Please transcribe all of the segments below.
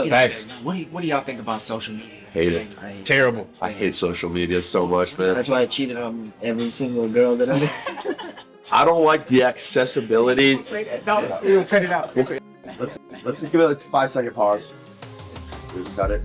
Thanks. What do y'all think about social media? Hate it. Terrible. I hate social media so much, man. That's why I cheated on every single girl that I met. I don't like the accessibility. Say that. No, we'll cut it out. Okay. Let's just give it a 5-second pause. We got it.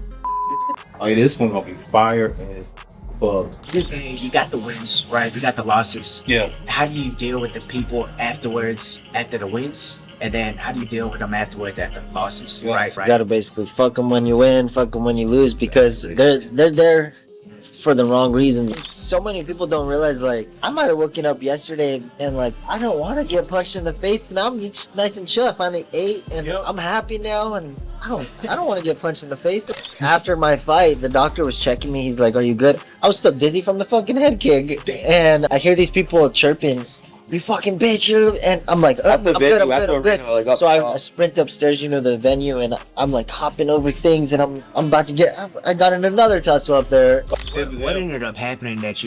Oh, yeah, this one gonna be fire as fuck. This game, you got the wins, right? You got the losses. Yeah. How do you deal with the people afterwards, after the wins? And then how do you deal with them afterwards after the losses? Yeah. Right. You gotta basically fuck them when you win, fuck them when you lose, because they're there for the wrong reasons. So many people don't realize, like, I might have woken up yesterday and, like, I don't want to get punched in the face, and I'm just nice and chill. I finally ate, and I'm happy now, and I don't want to get punched in the face. After my fight, the doctor was checking me. He's like, "Are you good?" I was still dizzy from the fucking head kick, and I hear these people chirping, "You fucking bitch!" And I'm like, I'm good. So I sprint upstairs, the venue, and I'm like hopping over things, and I'm about to I got in another tussle up there. What ended up happening that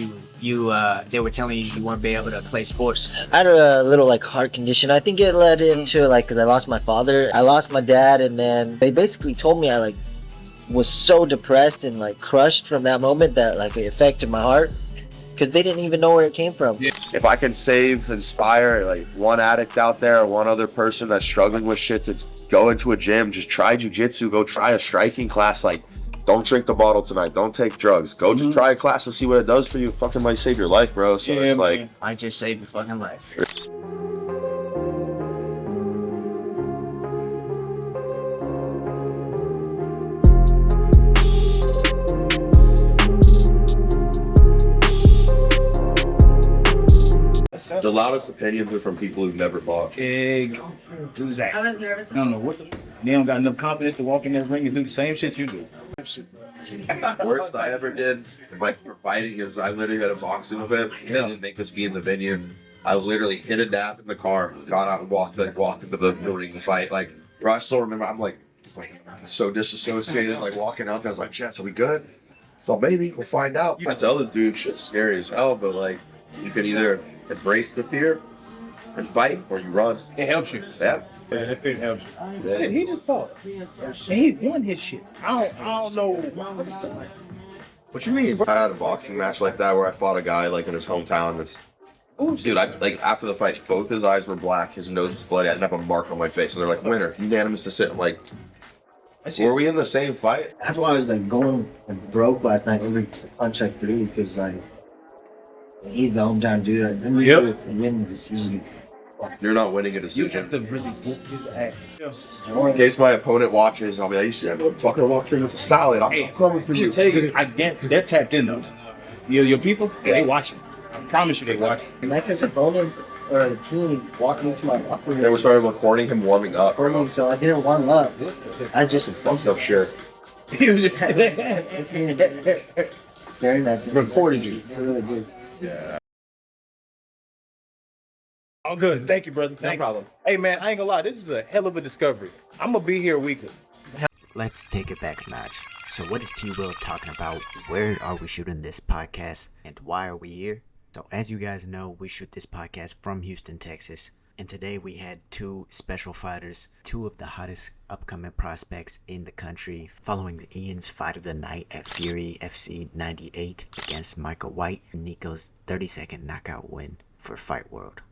they were telling you weren't be able to play sports? I had a little like heart condition. I think it led into because I lost my father, I lost my dad, and then they basically told me I was so depressed and crushed from that moment that it affected my heart. Because they didn't even know where it came from. If I can inspire one addict out there or one other person that's struggling with shit to go into a gym, just try jujitsu, go try a striking class. Don't drink the bottle tonight. Don't take drugs. Go just try a class and see what it does for you. It fucking might save your life, bro. So it's I just saved your fucking life. The loudest opinions are from people who've never fought. Who's that? I was nervous. I don't know what they don't got enough confidence to walk in that ring and do the same shit you do. Worst I ever did, for fighting, is I literally had a boxing event. They didn't make us be in the venue. I literally hit a nap in the car, got out and walked into the ring to fight. Bro, I still remember. I'm so disassociated. Walking out, I was like, "Jess, are we good?" So maybe we'll find out. I tell this dude, shit's scary as hell, but you can either embrace the fear and fight, or you run. It helps you. Yeah. Yeah, that thing helps you. Yeah. He just fought. And he won his shit. I don't know. What you mean, bro? I had a boxing match like that where I fought a guy in his hometown. Dude, after the fight, both his eyes were black, his nose was bloody. I didn't have a mark on my face, and they're like, "Winner, unanimous decision." I'm like, were we in the same fight? That's why I was going broke last night. Every punch I threw, because he's the hometown dude. I win the decision. You're not winning a decision. You have to really whoop his ass. In case my opponent watches, I'll be like, "You see that motherfucker walk through with a salad? I'm coming for you." They're tapped in though. Your people, they watching. I promise you, they watching. Micah's opponents or the team walking into my locker room. They were started recording him warming up. So I didn't warm up. I just fucked up shit. He was just staring at me. recorded you. Really good. Yeah. All good. Thank you, brother. No problem. Hey, man, I ain't gonna lie. This is a hell of a discovery. I'm gonna be here weekly. Let's take it back a notch. So what is T-Will talking about? Where are we shooting this podcast? And why are we here? So as you guys know, we shoot this podcast from Houston, Texas. And today we had two special fighters, two of the hottest upcoming prospects in the country, following Iyean's fight of the night at Fury FC 98 against Micah White, Nico's 30-second knockout win for Fight World.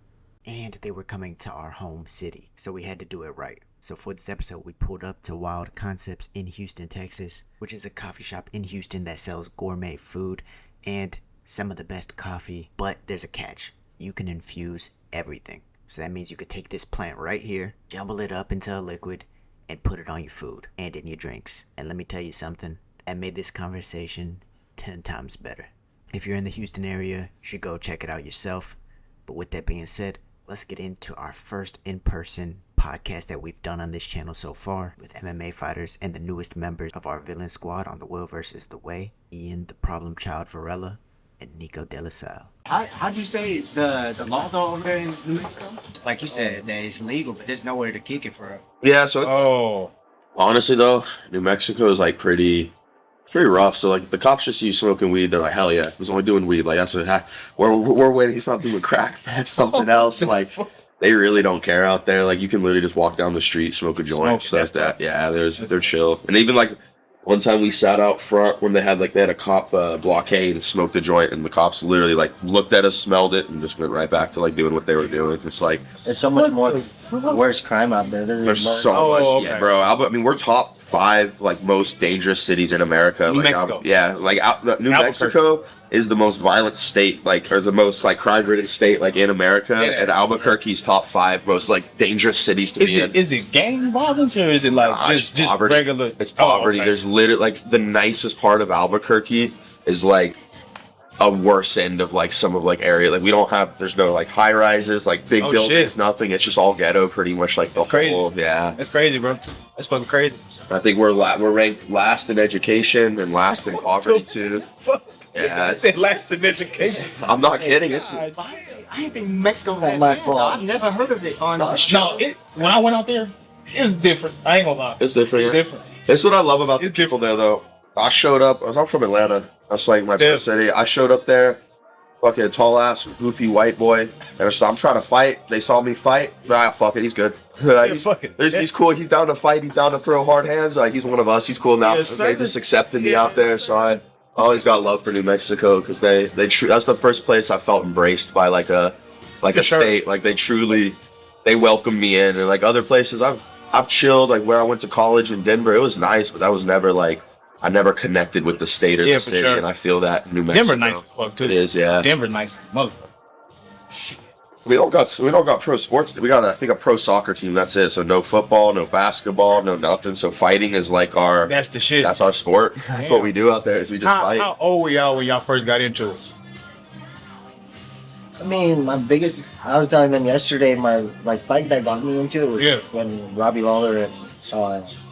And they were coming to our home city, so we had to do it right. So for this episode, we pulled up to Wild Concepts in Houston, Texas, which is a coffee shop in Houston that sells gourmet food and some of the best coffee. But there's a catch. You can infuse everything. So that means you could take this plant right here, jumble it up into a liquid, and put it on your food and in your drinks. And let me tell you something, that made this conversation 10 times better. If you're in the Houston area, you should go check it out yourself. But with that being said, let's get into our first in-person podcast that we've done on this channel so far with MMA fighters and the newest members of our villain squad on The Will versus The Way, Iyean the Problem Child Varela, and Nico Delesalle. How do you say the laws are over there in New Mexico? Like you said, that it's legal, but there's nowhere to kick it for. Yeah, so honestly though, New Mexico is pretty rough. So if the cops just see you smoking weed, they're like, "Hell yeah, he's only doing weed." That's we're waiting. He's not doing crack. That's something else. they really don't care out there. Like you can literally just walk down the street, smoke a joint, stuff that. Yeah, they're chill. And even like one time we sat out front when they had a cop blockade and smoked a joint, and the cops literally like looked at us, smelled it, and just went right back to like doing what they were doing. It's like there's so much more worse crime out there. There's so much, yeah, bro. I mean, we're top 5 like most dangerous cities in America. New Mexico. New Mexico is the most violent state, like, or the most like crime-ridden state, like in America. Yeah. And Albuquerque's top 5 most like dangerous cities to be in. Is it gang violence or is it like just poverty? Regular? It's poverty. Okay. There's literally like the nicest part of Albuquerque is like a worse end of like some of like area. Like there's no like high rises, like big buildings, shit. Nothing. It's just all ghetto pretty much. Like that's crazy. Yeah, that's crazy, bro. That's fucking crazy. I think we're ranked last in education and last in poverty too. Yeah, it's last in education. I'm not kidding. I ain't think Mexico was my fault. I've never heard of it on the show. When I went out there, it's different. I ain't gonna lie. It's different. It's different. That's what I love about the people there, though. I showed up. I'm from Atlanta. That's like my birth city. I showed up there, fucking tall ass, goofy white boy. And so I'm trying to fight. They saw me fight. Fuck it, he's good. He's cool. He's down to fight. He's down to throw hard hands. Like he's one of us. He's cool now. They just accepted me out there. So I always got love for New Mexico because that's the first place I felt embraced by like a state. Like they welcomed me in. And like other places I've chilled. Like where I went to college in Denver, it was nice, but that was never like. I never connected with the state or the city, and I feel that in New Mexico. Denver nice as fuck too. It is, yeah. Denver nice as motherfucker. We don't got pro sports. We got I think a pro soccer team. That's it. So no football, no basketball, no nothing. So fighting is like our. That's the shit. That's our sport. That's what we do out there. Is we just fight. How old were y'all when y'all first got into it? I mean, I was telling them yesterday, my like fight that got me into it was when Robbie Lawler and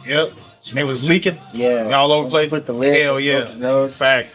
Yep. And they was leaking? Yeah. All over the place? Put the lid. Hell yeah. His nose. Fact.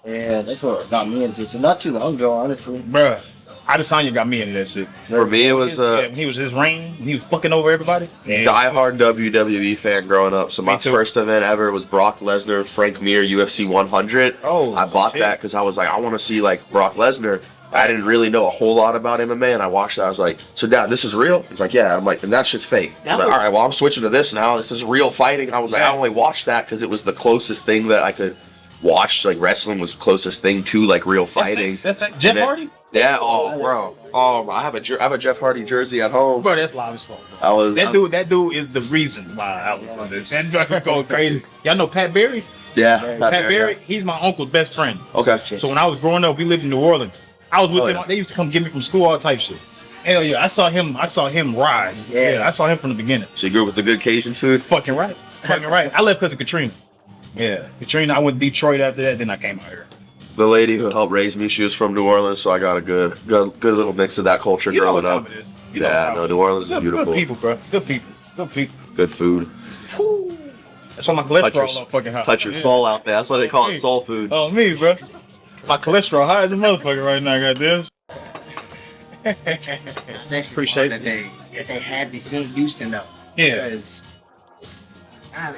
Yeah, that's what got me into it. So not too long ago, honestly. Bruh. Adesanya got me into that shit. For me, it was he was his reign. He was fucking over everybody. Die-hard WWE fan growing up. So my first event ever was Brock Lesnar, Frank Mir, UFC 100. Oh, I bought that because I was like, I want to see like Brock Lesnar. I didn't really know a whole lot about MMA, and I watched that. I was like, so Dad, this is real? He's like, yeah. I'm like, and that shit's fake. I was like, all right, well, I'm switching to this now. This is real fighting. I was like, I only watched that because it was the closest thing that I could watch. Like, wrestling was the closest thing to, like, real fighting. That's Jeff Hardy? Yeah, bro. I have a Jeff Hardy jersey at home. Bro, that's live as fuck. That dude is the reason why I was on this. That drug was going crazy. Y'all know Pat Berry? Yeah. Pat Berry, he's my uncle's best friend. Okay. So when I was growing up, we lived in New Orleans. I was with them. Yeah. They used to come get me from school, all type shit. Hell yeah, I saw him rise. Yeah, I saw him from the beginning. So you grew up with the good Cajun food? Fucking right. I left because of Katrina. Yeah, Katrina. I went to Detroit after that. Then I came out here. The lady who helped raise me, she was from New Orleans, so I got a good little mix of that culture growing up. New Orleans is beautiful. Good people, bro. Good people. Good food. Whew. That's why my cholesterol fucking high. Touch your soul out there. That's why they call it soul food. Oh, me, bro. My cholesterol high as a motherfucker right now, goddamn. It's actually appreciate that they have this in Houston though. Yeah. Because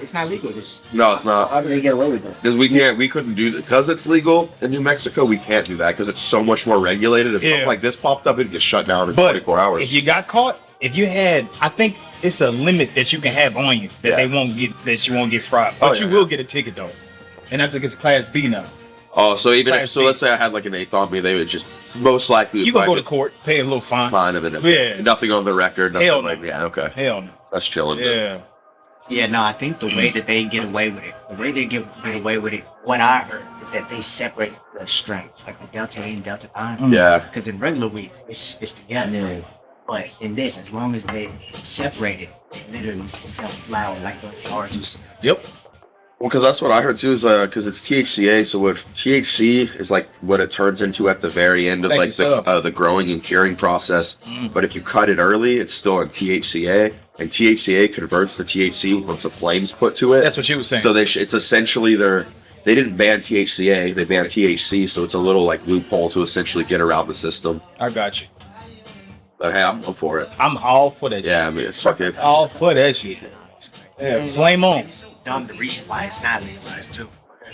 it's not legal. No, it's not. How do they get away with it? Because we couldn't do that. Because it's legal in New Mexico, we can't do that because it's so much more regulated. If something like this popped up, it'd get shut down in 24 hours. If you got caught, I think it's a limit that you can have on you that you won't get fried. But you will get a ticket though. And I think it's Class B now. Oh, so let's say I had like an eighth on me, they would just most likely. You gonna go to court, pay a little fine. Fine of it. Yeah. Nothing on the record. Nothing Hell like no. Yeah. Okay. Hell no. That's chilling. Yeah. Yeah. No, I think the way that they get away with it, what I heard is that they separate the strengths, like the Delta 8 and Delta 5. Yeah. Because in regular weed, it's together. Yeah. But in this, as long as they separate it, they literally sell flour like the bars. Yep. Well, because that's what I heard too, is because it's THCA. So what THC is like what it turns into at the very end of the growing and curing process. But if you cut it early, it's still in THCA, and THCA converts the THC once a flame's put to it. That's what she was saying. So it's essentially they didn't ban THCA, they banned THC. So it's a little like loophole to essentially get around the system. I got you. But hey, I'm for it. I'm all for that. Yeah, I mean it's fucking all for that shit. Yeah, flame on. It's so dumb the reason why it's not legalized too.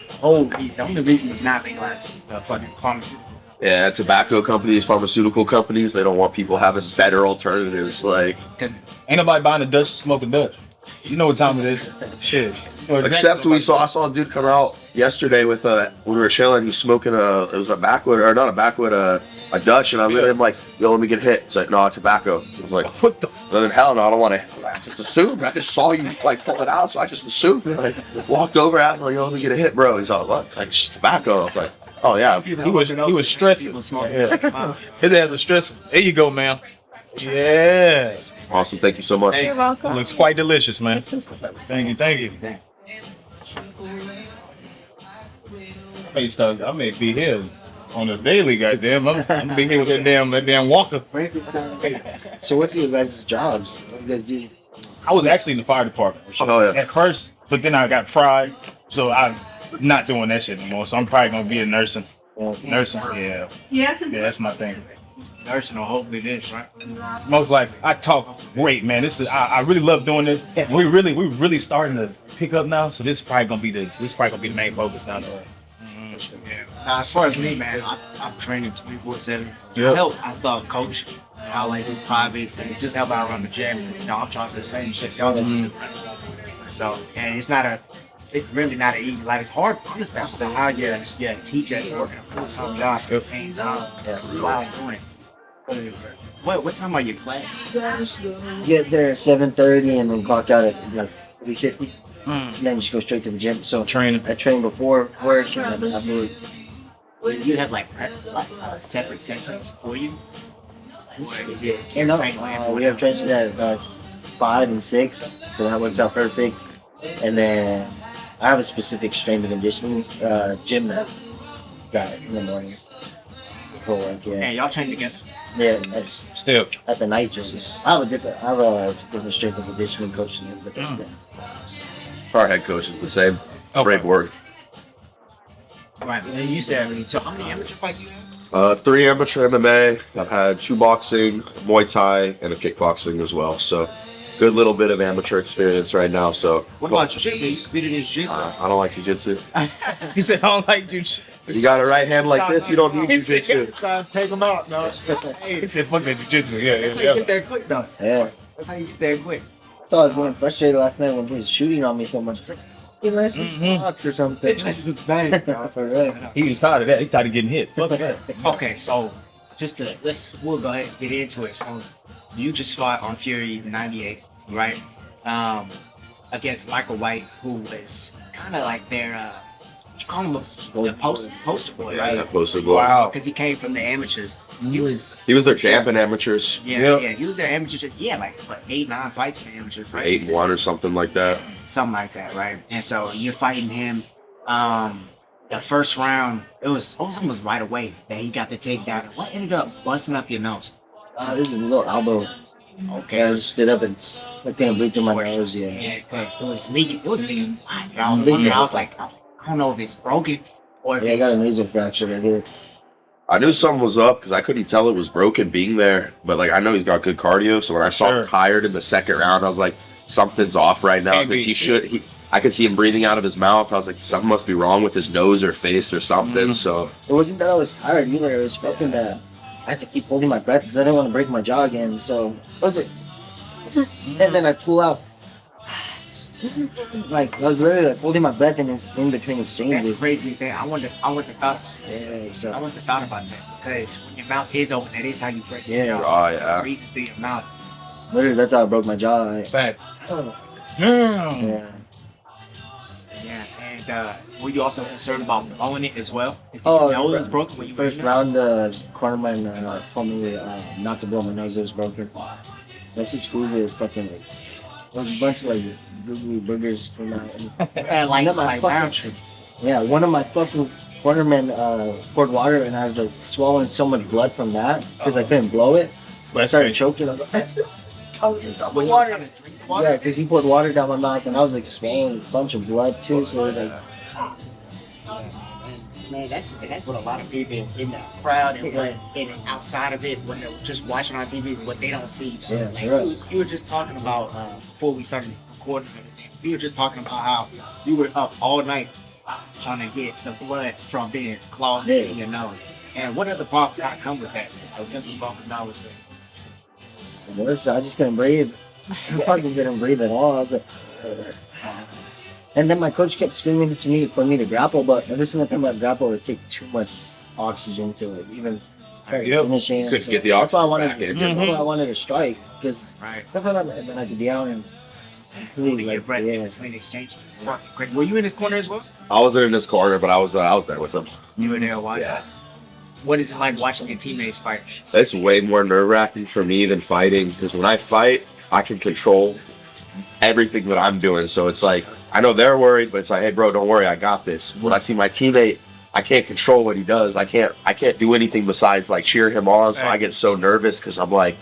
The only reason it's not legalized, the fucking pharmaceutical Yeah, tobacco companies, pharmaceutical companies, they don't want people having better alternatives. Like, Ain't nobody buying a Dutch to smoke a Dutch. You know what time it is. Shit. You know exactly except I saw a dude come out yesterday with when we were chilling, he's smoking it was a backwood, or not a backwood, a Dutch, and I looked at him like, yo, let me get hit. He's like, no, tobacco. I was like, what the then hell no, I don't want to. I just assumed. I just saw you like pull it out, so I just assumed. And I walked over at him like, yo, let me get a hit, bro. He's like, what? Like, just tobacco. I was like, oh yeah. He was stressing. Yeah. His ass was stressing. There you go, man. Yeah. Awesome. Thank you so much. Hey, You're welcome. looks quite delicious, man. Thank you. I may be here on the daily, goddamn. I'm gonna be here with that damn walker. So what's your guys' jobs? What do you guys do? I was actually in the fire department Oh yeah. at first, but then I got fried, so I'm not doing that shit anymore. So I'm probably gonna be a nursing. Nursing, yeah, that's my thing. Nursing or hopefully this, right? Most likely, I talk great, man. This is I really love doing this. We really starting to pick up now. So this is probably gonna be the main focus now. Yeah. As far as me, man, I'm training 24/7. Yep. I thought coach. I like do privates and just help out around the gym. You know, I'm trying to do the same shit y'all do. So, and it's really not an easy life. It's hard to understand how you're a teacher and working a full-time job at the same time while doing it. What time are your classes? Get there at 7:30 and then clock out at like 3:50. And then just go straight to the gym. So Training. I train before work and then after work. You have like separate sections for you? Or is it No, training we have trains at 5 and 6, so that works out perfect. And then I have a specific strength and conditioning gym that got in the morning before work. And Yeah, y'all train together? yeah, that's Still, at the night gym. I have a different strength and conditioning coach than him, but Our head coach is the same. Okay. Ray Borg. Right, but then you said, so how many amateur fights you have? 3 amateur MMA. I've had 2 boxing, Muay Thai, and a kickboxing as well. So, good little bit of amateur experience right now. So, What about jiu-jitsu? You competed in jiu-jitsu? I don't like jiu-jitsu. he said I don't like you. You got a right hand like this, you don't need jiu-jitsu. Take them out, no. He said fuck that jiu-jitsu. That's how you get there quick, though. yeah. That's how you get there quick. So I was getting frustrated last night when he was shooting on me so much. I was like, "Hey, let's box or something." Just bang. For real. He was tired of that. He tired of getting hit. Fuck that. Okay, so we'll go ahead and get into it. So you just fought on Fury 98, right? Against Michael White, who was kind of like their, what you call him, the poster boy, Yeah, right? that poster boy. Wow. Because he came from the amateurs. He was, He was their champ in amateurs. yeah, Yep. he was their amateurs. Yeah, like what, 8-9 fights in the amateurs, right? 8-1 or something like that. Something like that, right? And so you're fighting him. The first round, it was almost right away that he got the takedown. What ended up busting up your nose? This is a little elbow. Okay. I just stood up and I couldn't breathe through my nose. Yeah. Yeah, because it was leaking. It was leaking. I was like, I don't know if it's broken or if Yeah, I got a it's. nasal fracture right here. I knew something was up because I couldn't tell it was broken being there. But like I know he's got good cardio, so when I saw him tired in the second round, I was like, something's off right now because I could see him breathing out of his mouth. I was like, something must be wrong with his nose or face or something. So It wasn't that I was tired either. It was fucking that I had to keep holding my breath because I didn't want to break my jaw again. So was it? And then I pull out. Like I was literally like holding my breath in between That's exchanges. a crazy thing. I wouldn't have thought. Yeah. So I wouldn't have thought about that because when your mouth is open, that is how you break Yeah. your jaw. oh yeah. Breathe through your mouth. literally, that's how I broke my jaw. Back. Yeah. Yeah, and were you also concerned about blowing it as well? Is the Oh, nose was broken when you were First in there? round, the cornerman told me not to blow my nose. It was broken. Once he squeezed it, fucking like, there was a bunch of like googly burgers came out. Yeah, like fucking- round trip. Yeah, one of my fucking cornermen poured water, and I was like swallowing so much blood from that because I couldn't blow it. But I started choking. I was like, I was just When you were trying to drink water? yeah, because he poured water down my mouth, and I was like swallowing a bunch of blood too. So it was like, Man, that's what a lot of people in the crowd and what and outside of it when they're just watching on TV is what they don't see. Yeah, Like, sure. you were just talking about before we started recording and everything. We were just talking about how you were up all night trying to get the blood from being clogged in your nose. And what other problems kind of come with that? Just with broken nose. The worst, I just couldn't breathe. I fucking couldn't breathe at all. And then my coach kept screaming to me for me to grapple, but every single time I grapple, it would take too much oxygen to it, even finishing. Couldn't get the oxygen. That's why I wanted, back in. that's why I wanted to strike, because Right. and then I could be out and Holding your breath in between exchanges. It's fucking great. Were you in this corner as well? I wasn't in this corner, but I was there with him. You were there watching. Yeah. What is it like watching your teammates fight? It's way more nerve-wracking for me than fighting, because when I fight, I can control everything that I'm doing. So it's like, I know they're worried, but it's like, hey, bro, don't worry, I got this. When I see my teammate, I can't control what he does. I can't do anything besides like cheer him on. So I get so nervous because I'm like,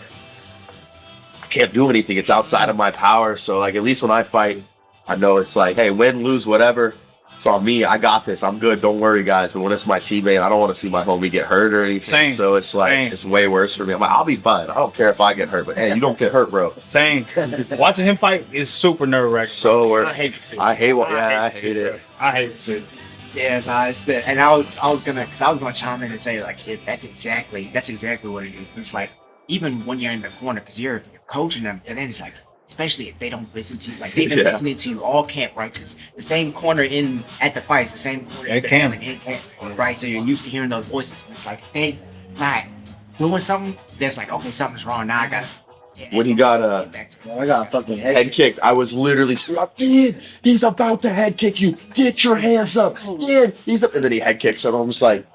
I can't do anything. It's outside of my power. So like, at least when I fight, I know it's like, hey, win, lose, whatever. It's on me. I got this. I'm good. Don't worry, guys. But when it's my teammate, I don't want to see my homie get hurt or anything. Same. So it's like, Same. it's way worse for me. I'm like, I'll be fine. I don't care if I get hurt, but hey, you don't get hurt, bro. Same. Watching him fight is super nerve wracking. So I hate the shit. I hate what. I I hate hate it. I hate the shit. Yeah, guys. And I was gonna chime in and say like, that's exactly what it is. It's like even when you're in the corner, because you're coaching them, and then it's like, especially if they don't listen to you, like they've been listening to you all camp, right? Because the same corner at the fights, the same corner At camp. right? So you're used to hearing those voices. And it's like they not doing something that's like, okay, something's wrong. Now I gotta. Yeah, When he got I got a fucking head kicked, I was literally screaming, Ian, he's about to head kick you. Get your hands up. Ian, he's up. And then he head kicks him. I was like,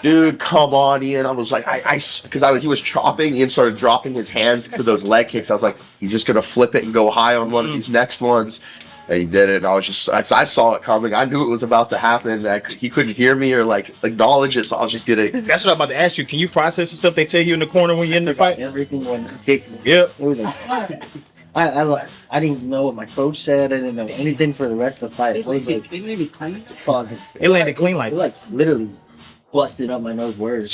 dude, come on, Ian. I was like, because he was chopping. Ian started dropping his hands to those leg kicks. I was like, he's just going to flip it and go high on one of these next ones. And he did it. And I was just, I saw it coming. I knew it was about to happen. He couldn't hear me or like acknowledge it. So I was just getting. That's what I'm about to ask you. Can you process the stuff they tell you in the corner when you're in the fight? Everything when he kicked me. Yep. It was like, I didn't know what my coach said. I didn't know anything for the rest of the fight. It was like, they made it clean. fucking. It landed clean like. It like literally busted up my nose words.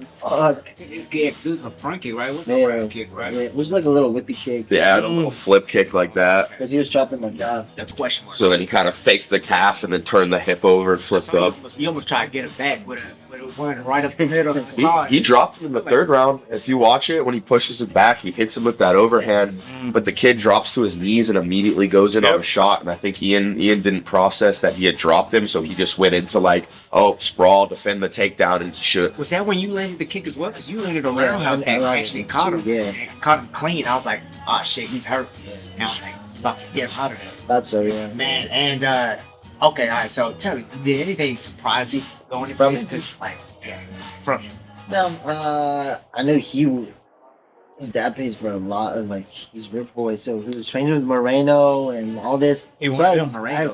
Fuck. Yeah, because it was a front kick, right? It wasn't a front kick, right? Yeah, it was like a little whippy kick. Yeah, a little flip kick like that. Because he was chopping my calf. The question was. So then he kind of faked the calf and then turned the hip over and flipped up. You almost try to get it back with one right up the middle of the side. He dropped him in the third round. If you watch it, when he pushes it back, he hits him with that overhand, but the kid drops to his knees and immediately goes in on a shot. And I think Ian didn't process that he had dropped him, so he just went into like, sprawl, defend the takedown, and shoot. Was that when you landed the kick as well? Because you landed a roundhouse and actually caught him. Yeah. And caught him clean. I was like, oh shit, he's hurt. Now I'm like, about to get him out of there. That's so, yeah. Man, and okay, all right. So tell me, did anything surprise you going into this? Because like, from him. No, I knew his dad pays for a lot of like he's rich boy, so he was training with Moreno and all this. He So went I- to Moreno,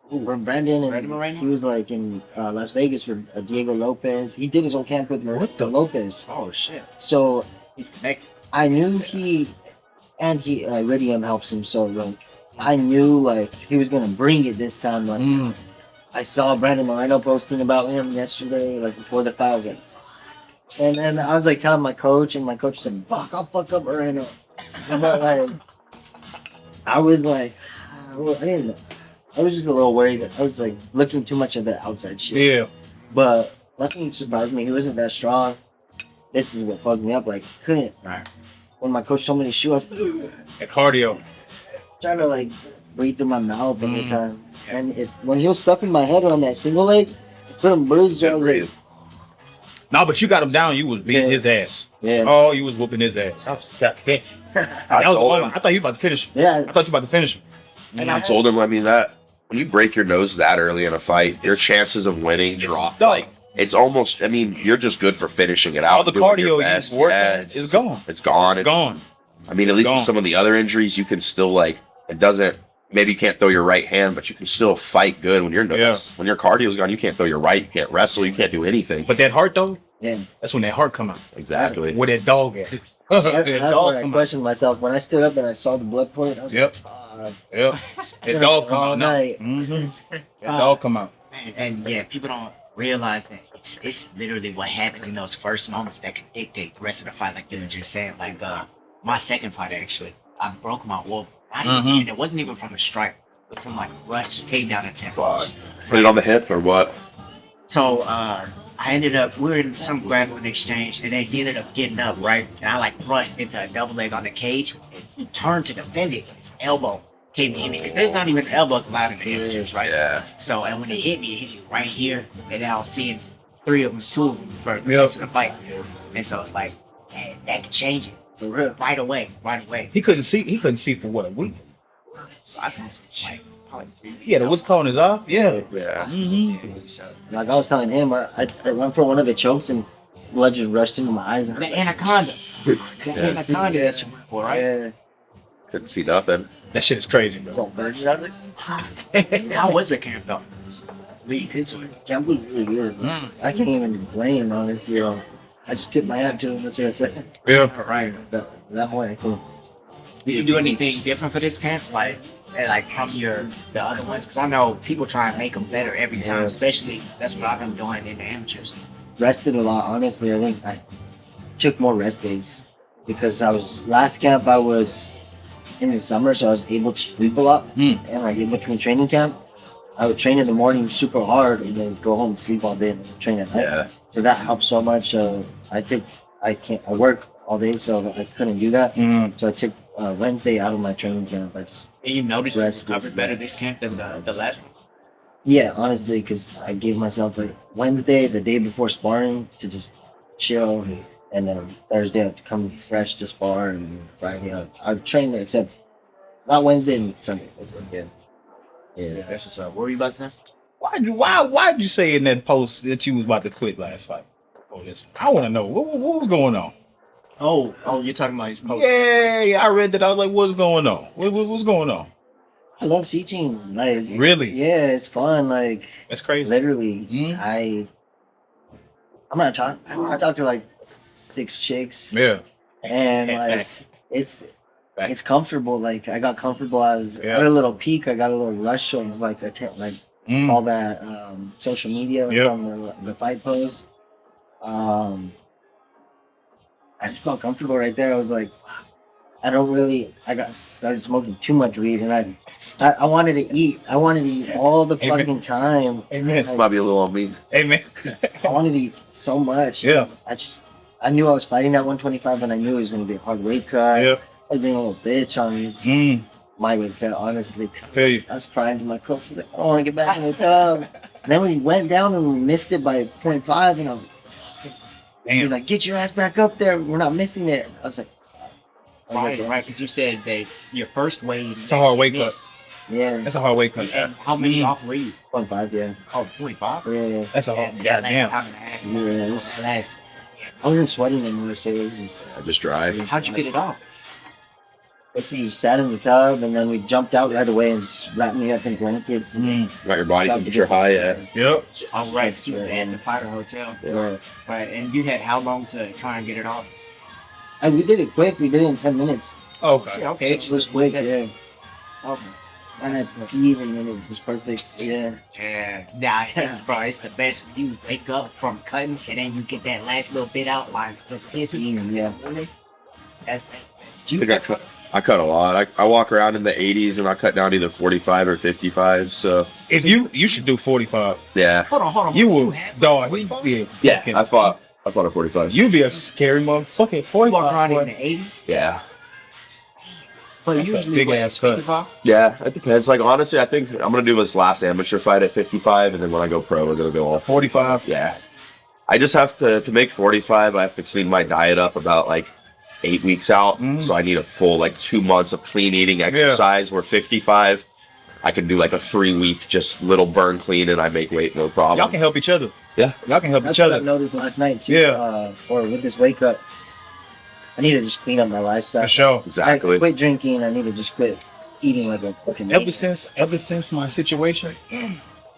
from Brandon, and Brandon Moreno? he was like in Las Vegas with Diego Lopez. He did his own camp with Lopez. Oh shit, So he's connected. I knew Iridium helps him, so like I knew like he was gonna bring it this time. Like I saw Brandon Moreno posting about him yesterday, like before the fight. I was like, and then I was like telling my coach, and my coach said, "Fuck, I'll fuck up Moreno." But like, I was like, I didn't know. I was just a little worried. I was like looking too much at the outside shit. Yeah. But nothing surprised me. He wasn't that strong. This is what fucked me up. Like, couldn't. Right. When my coach told me to shoot, I was At cardio. trying to like breathe through my mouth every time. And when he was stuffing my head on that single leg, it couldn't breathe. So I was like, No, but you got him down. You was beating his ass. yeah. Oh, you was whooping his ass. I was, God damn. I thought you were about to finish him. Yeah. I thought you were about to finish him. And I told him, I mean, that when you break your nose that early in a fight, your chances of winning drop. done. Like, it's almost, I mean, you're just good for finishing it out. All the doing your cardio best. you worked Yeah, on is gone. It's gone. It's gone. I mean, at least Gone. with some of the other injuries, you can still like, it doesn't, maybe you can't throw your right hand, but you can still fight good. When your when your cardio's gone, you can't throw your right, you can't wrestle, you can't do anything. But that heart though, Yeah. that's when that heart come out. Exactly. Where that dog at? That's that when dog I come out. questioned myself. When I stood up and I saw the blood pouring, I was Yep. like, Yep. That dog come all out now. night. That dog come out. And yeah, people don't realize that it's literally what happens in those first moments that can dictate the rest of the fight, like you were just saying. Like my second fight, actually, I broke my elbow. And it wasn't even from a strike. some like rush takedown attempt. Put it on the hip or what? So I ended up, we were in some grappling exchange, and then he ended up getting up, right? And I like rushed into a double leg on the cage. He turned to defend it, and his elbow came to hit me, because there's not even elbows allowed in the amateurs, right? Yeah. So, and when it hit me right here, and then I was seeing 3 of them, 2 of them for the rest of the fight. And so it's like, man, that could change it. For real. Right away. He couldn't see for what, a week? So I can see like probably 3 weeks. Yeah, what's calling his eye? Yeah. Yeah. So, Like I was telling him, I went for one of the chokes and blood just rushed into my eyes. the anaconda. The anaconda that you went for, right? Yeah. Couldn't see nothing. That shit is crazy, bro. So virgin, I was like, How was the camp though? Lead into it. camp was really good. I can't even blame, honestly. I just tipped my hat to him. That's what I said. Yeah. Right. That point, I could. Did you do anything different for this camp? Like from the other ones? Because I know people try and make them better every time, Yeah. especially that's what I've been doing in the amateurs. Rested a lot, honestly. I think I took more rest days because last camp I was in the summer, so I was able to sleep a lot. And like in between training camp, I would train in the morning super hard and then go home and sleep all day and then train at night. Yeah. So that helped so much. I work all day, so I couldn't do that. So I took Wednesday out of my training camp. I just And you noticed you Rested. recovered better this camp than the last one? Yeah, honestly, because I gave myself like Wednesday, the day before sparring, to just chill, and then Thursday I had to come fresh to spar, and Friday I trained except not Wednesday and Sunday. That's it. Yeah. That's what's up. What were you about to say? Why'd you say in that post that you was about to quit last fight? Oh, this I want to know what was going on. Oh, you're talking about his post. Yeah, I read that. I was like, what's going on? What's going on? I love teaching. Like Really? yeah, it's fun. Like That's crazy. literally, Mhm. I'm not talking. I talked to like 6 chicks, Yeah. and like Facts. it's comfortable. Like I got comfortable. I was Yeah. at a little peak. I got a little rush of like Mm. all that social media Yep. from the fight post. I just felt comfortable right there. I was like, I got started smoking too much weed, and I wanted to eat. I wanted to eat all the Amen. fucking time. Amen. Might be a little on me. Amen. I wanted to eat so much. Yeah. I knew I was fighting at 125, and I knew it was going to be a hard weight cut. Yeah. I was being a little bitch on Mm. my weight cut, honestly. 'Cause Feel you. I was crying to my coach. I was like, I don't want to get back in the tub. And then we went down and we missed it by 0.5, and I was like, Damn. he's like, get your ass back up there. We're not missing it. I was like, Right, because you said that your first wave. It's a hard weight cut. missed. yeah, That's a hard weight cut. And how many Mm. off were you? 0.5, yeah. Oh, 25? Yeah. That's a hard. And Goddamn. Yeah, it was, Last. I wasn't sweating anymore, so it was just. I just drive. How'd you get it off? Basically, you sat in the tub, and then we jumped out right away and just wrapped me up in blankets. Mm. Got your body temperature high yet? Yep. Oh, right. So you were at the fighter hotel. Yeah. Right. And you had how long to try and get it off? And we did it quick. We did it in 10 minutes. Okay. Yeah, So okay. it was quick, yeah. Okay. And I peed, and then it was perfect. Yeah. Yeah. Nah, it's the best when you wake up from cutting and then you get that last little bit out like just pissing. Yeah. That's I think I cut a lot. I walk around in the 80s and I cut down either 45 or 55. So If you should do 45. yeah, Hold on. You will, dog. yeah. I fought a 45. You be a scary motherfucker. You 45. walk around in boy. the 80s, Yeah, but That's a usually big what, ass cut. 55? yeah. It depends. Like honestly, I think I'm gonna do this last amateur fight at 55, and then when I go pro, we're gonna go all 45. Yeah. I just have to make 45. I have to clean my diet up about like 8 weeks out. Mhm. So I need a full like 2 months of clean eating exercise. Where 55, I can do like a 3-week just little burn clean and I make weight no problem. Y'all can help each other. Yeah. Y'all can help That's each what I other. noticed last night, too. Yeah. Or with this wake up. I need to just clean up my lifestyle. For sure. I Exactly. quit drinking. I need to just quit eating like a fucking. Ever since my situation,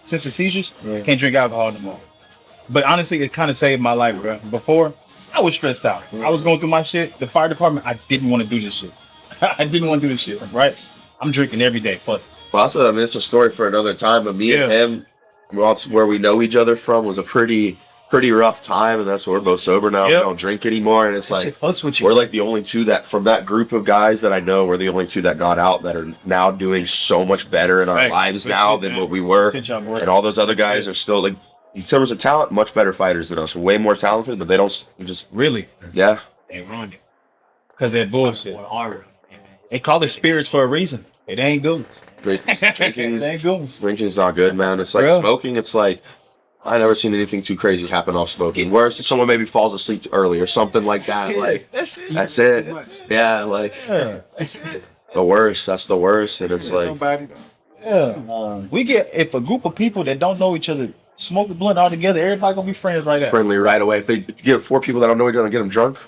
since the seizures, Yeah. can't drink alcohol no more. But honestly, it kind of saved my life, bro. Before, I was stressed out. I was going through my shit. The fire department, I didn't want to do this shit. I didn't want to do this shit, right? I'm drinking every day. Fuck. Well, that's what I mean. It's a story for another time. But me and him, well, it's where we know each other from, was a pretty pretty rough time, and that's why we're both sober now. Yep. We don't drink anymore, and it's That like shit fucks with you. we're like the only two that from that group of guys that I know, we're the only two that got out that are now doing so much better in our Right. lives Good now shit, than man. what we were. Shit, y'all work. And all those other guys are still like, in terms of talent, much better fighters than us. Way more talented, but they don't just Really? yeah. They ruined it. Because that bullshit. Or are They call it spirits for a reason. It ain't good. It Drinking ain't good. drinking's not good, man. It's like Bro. smoking. It's like I never seen anything too crazy happen off smoking. Worse, if someone maybe falls asleep too early or something like that. Like That's it. that's it. Yeah, like Yeah. the worst. That's the worst, and it's like. Yeah. We get, if a group of people that don't know each other smoke a blunt all together, everybody gonna be friends like that. Friendly right away. If they get 4 people that don't know each other and get them drunk,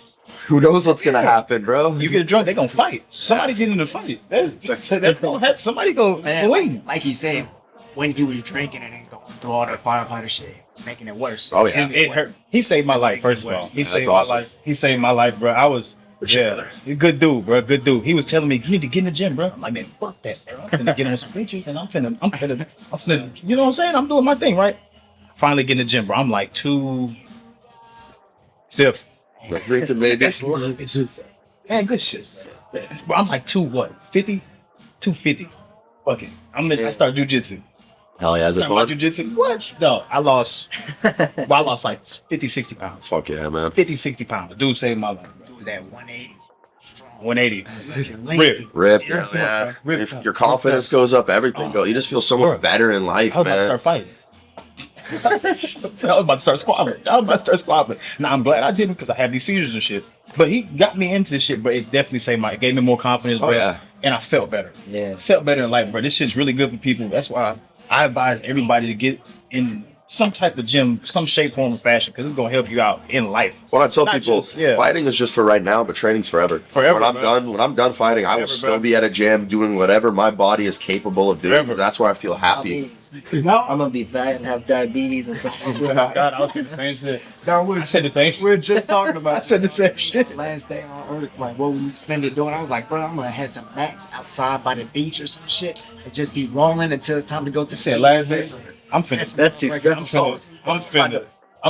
who knows what's gonna happen, bro? You get drunk, they gonna fight. Somebody get in a fight. That's gonna happen. Somebody go swing. Like he said, when he was drinking and then going through all that firefighter shit, it's making it worse. Oh yeah, It hurt. He saved my life, first of all. He That's saved awesome. my life. He saved my life, bro. I was, yeah, good dude, bro. Good dude. He was telling me, you need to get in the gym, bro. I'm like, man, fuck that, bro. I'm finna get on some pictures and I'm finna, you know what I'm saying? I'm doing my thing, right? Finally get in the gym, bro. I'm like too stiff. drinking maybe. Man, good shit. Bro, I'm like 250? 250. Fuck it. I started jujitsu. Hell yeah, is it Started my fun? jujitsu. What? No, I lost like 50, 60 pounds. Fuck yeah, man. 50, 60 pounds. Dude saved my life. Dude was at 180. 180. Rip. Ripped, Ripped yeah. up, bro. Ripped If up. your confidence goes up, everything goes. You just feel so Bro. much better in life, I was about to man. start fighting. I was about to start squabbling. Now I'm glad I didn't because I have these seizures and shit. But he got me into this shit, but it definitely it gave me more confidence, bro. Oh, yeah. And I felt better. Yeah. Felt better in life, bro. This shit's really good for people. That's why I advise everybody to get in some type of gym, some shape, form, or fashion, because it's gonna help you out in life. When I tell Not people, just- yeah. fighting is just for right now, but training's forever. Forever, When I'm done fighting, I will Forever, still bro. be at a gym doing whatever my body is capable of doing. Forever. Because that's where I feel happy. I'm gonna be fat and have diabetes. And God, I was saying the same shit. No, I said the same shit. we're just talking about I said the same shit. last day on earth, like what we spend it doing. I was like, bro, I'm gonna have some mats outside by the beach or some shit and just be rolling until it's time to go to the said beach. last day? I'm finna. That's too I'm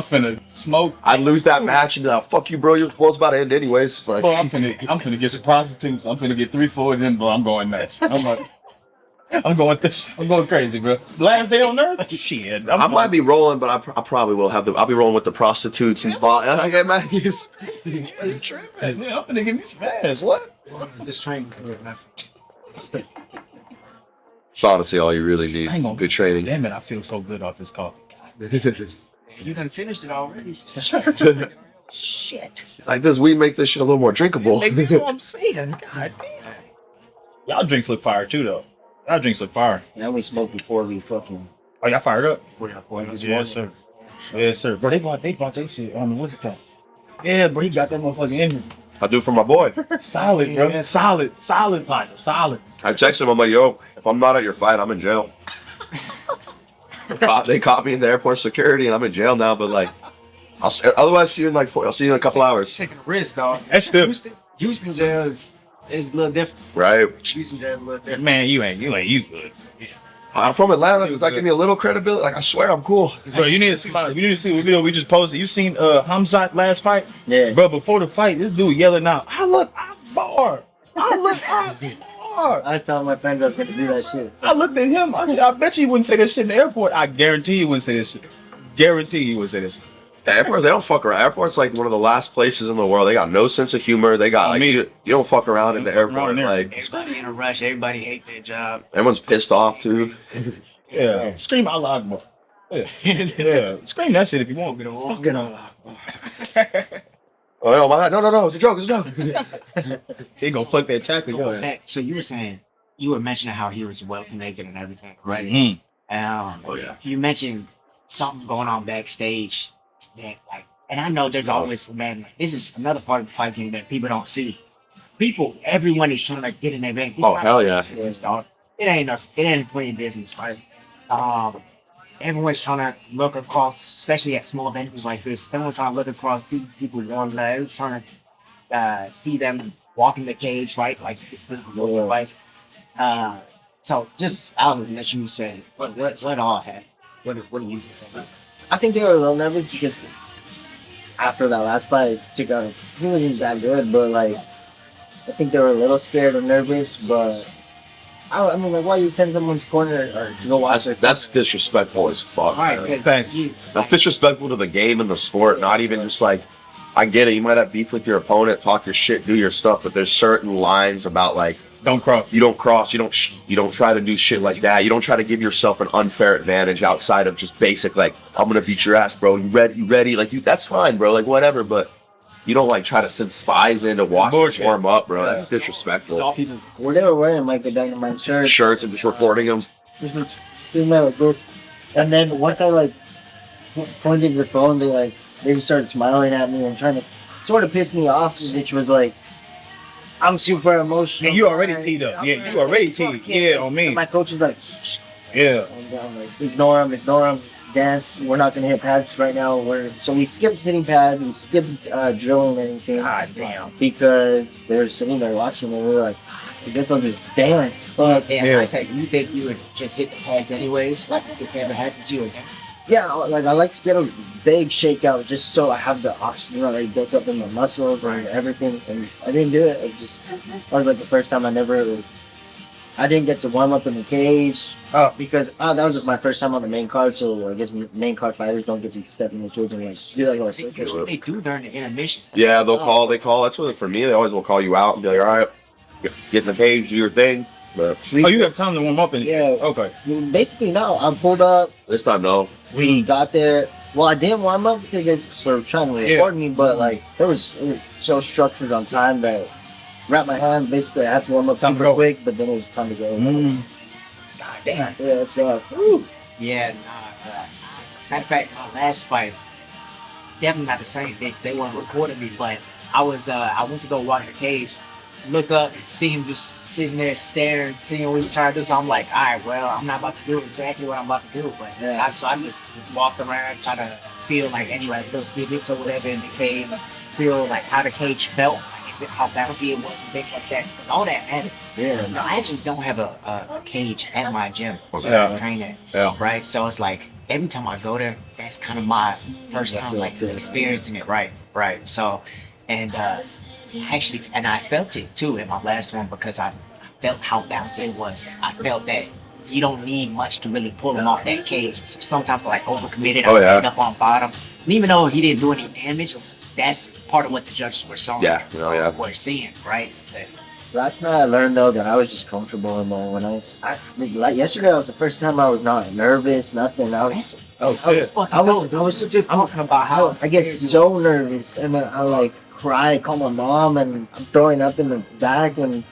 finna smoke. I'd lose that match and be like, fuck you, bro. Your world's about to end anyways. Like, Bro, I'm finna get some prostitutes. I'm finna get 3, 4 of them, bro. I'm going nuts. I'm going crazy, bro. Last day on earth? Shit. I might be rolling, but I probably will have I'll be rolling with the prostitutes and I get mad. You tripping. Yeah, I'm finna give me some ass. What? Just training for it, nothing. It's honestly all you really need. I ain't gonna- Good training. Damn it, I feel so good off this coffee. You done finished it already. Shit. Like this, we make this shit a little more drinkable. That's what I'm saying. God damn. Y'all drinks look fire too, though. Y'all drinks look fire. yeah, we smoked before we fucking. Oh, y'all fired up? This Yes, sir. Yes, sir. Bro, they bought that shit on the what's it called? Yeah, bro, he got that motherfucking in him. I do it for my boy. Solid, bro. Solid partner. Solid. I text him, I'm like, yo, if I'm not at your fight, I'm in jail. They caught me in the airport security and I'm in jail now, but like, otherwise see you in I'll see you in a couple hours. Taking a risk, dog. That's still, Houston jail is a little different. Right. Houston jail is a little different. man, you good. I'm from Atlanta. Does that give me a little credibility? Like, I swear I'm cool. Bro, you need to see the video we just posted. You seen Khamzat last fight? Yeah. Bro, before the fight, this dude yelling out, I look Akbar. I was telling my friends I was gonna do that shit. I looked at him. I bet you he wouldn't say that shit in the airport. I guarantee he wouldn't say that shit. Guarantee he wouldn't say that shit. The airport, they don't fuck around. Airport's like one of the last places in the world. They got no sense of humor. They got like, you don't fuck around in the airport. Like, Everybody in a rush. Everybody hate their job. everyone's pissed off too. Yeah. Scream Allah Akbar. Yeah. Yeah. Scream that shit if you want. Fucking all out. Oh no, my bad. No, it's a joke. It's a joke. He gonna fuck that tackle. Going back, so you were mentioning how he was well connected and everything, right? Mm. Oh, yeah. You mentioned something going on backstage that, like, and I know there's always, man, like, this is another part of the fight game that people don't see. Everyone is trying to get in their bank. Oh, hell yeah. Business, dog. It ain't for your business, right? Everyone's trying to look across, especially at small venues like this. Everyone's trying to look across, see people warm. Everyone's trying to see them walk in the cage, right? Like before the fights. So just out of what you said, what all happened? What do you think? I think they were a little nervous because after that last fight, he wasn't that good, but like, I think they were a little scared or nervous, but I mean, like, why you send someone's corner or to go watch That's disrespectful as fuck. Right, Thanks. That's disrespectful to the game and the sport. Not even just like, I get it. You might have beef with your opponent, talk your shit, do your stuff, but there's certain lines about like, Don't cross. you don't cross, you don't try to do shit like that. You don't try to give yourself an unfair advantage outside of just basic like, I'm gonna beat your ass, bro. You ready? Like that's fine, bro. Like whatever, but you don't like try to send spies in to watch you warm up, bro. That's disrespectful. Well, they were wearing like the Dynamite Shirts and just recording them. just like, sitting there like this, and then once I like pointed to the phone, they just started smiling at me and trying to sort of piss me off, which was like, I'm super emotional. And you already teed up. Yeah, you already teed. Yeah, on me. And my coach is like, Yeah. and I'm like, ignore him, dance. We're not gonna hit pads right now. So we skipped hitting pads. We skipped drilling anything. God damn. Because they were sitting there watching, and we were like, I guess I'll just dance. Fuck. Yeah, I said, you think you would just hit the pads anyways? Like, this never happened to you again? Yeah, like I like to get a big shakeout just so I have the oxygen already built up in my muscles and everything. And I didn't do it. That was like the first time I didn't get to warm up in the cage because that was my first time on the main card. So I guess main card fighters don't get to step in the cage and like do like a circus. They do during the intermission. Yeah, they call. That's what for me. They always will call you out and be like, all right, get in the cage, do your thing. But You have time to warm up. Yeah. Okay. Basically, no. I pulled up. this time, no. We got there. Well, I didn't warm up because they were trying to record me, but like it was so structured on time that wrap my hands. Basically, I had to warm up Time to super go. quick, but then it was time to go. God damn. Yeah, so Yeah, nah. Matter of fact, my last fight, definitely not the same. They weren't recording me, but I went to go watch the cage, look up, see him just sitting there staring, seeing what he's trying to do. So I'm like, all right, well, I'm not about to do exactly what I'm about to do, but so I just walked around, trying to feel like any like little divots or whatever in the cage, feel like how the cage felt, like how bouncy it was and things like that. Because all that matters. yeah. No, I actually don't have a cage at my gym Yeah. training. Yeah. Right? So it's like every time I go there, that's kind of my first time like experiencing it. Right. So, and actually, and I felt it too in my last one because I felt how bouncy it was. I felt that you don't need much to really pull him off that cage. So sometimes like overcommitted, Oh, I yeah. end up on bottom. And even though he didn't do any damage, that's part of what the judges were showing. Yeah, yeah. Were seeing, right? That's, Last night I learned though that I was just comfortable in there. Like yesterday was the first time I was not nervous, nothing. I was just talking about how I get so nervous and I like cry, call my mom, and I'm throwing up in the back. And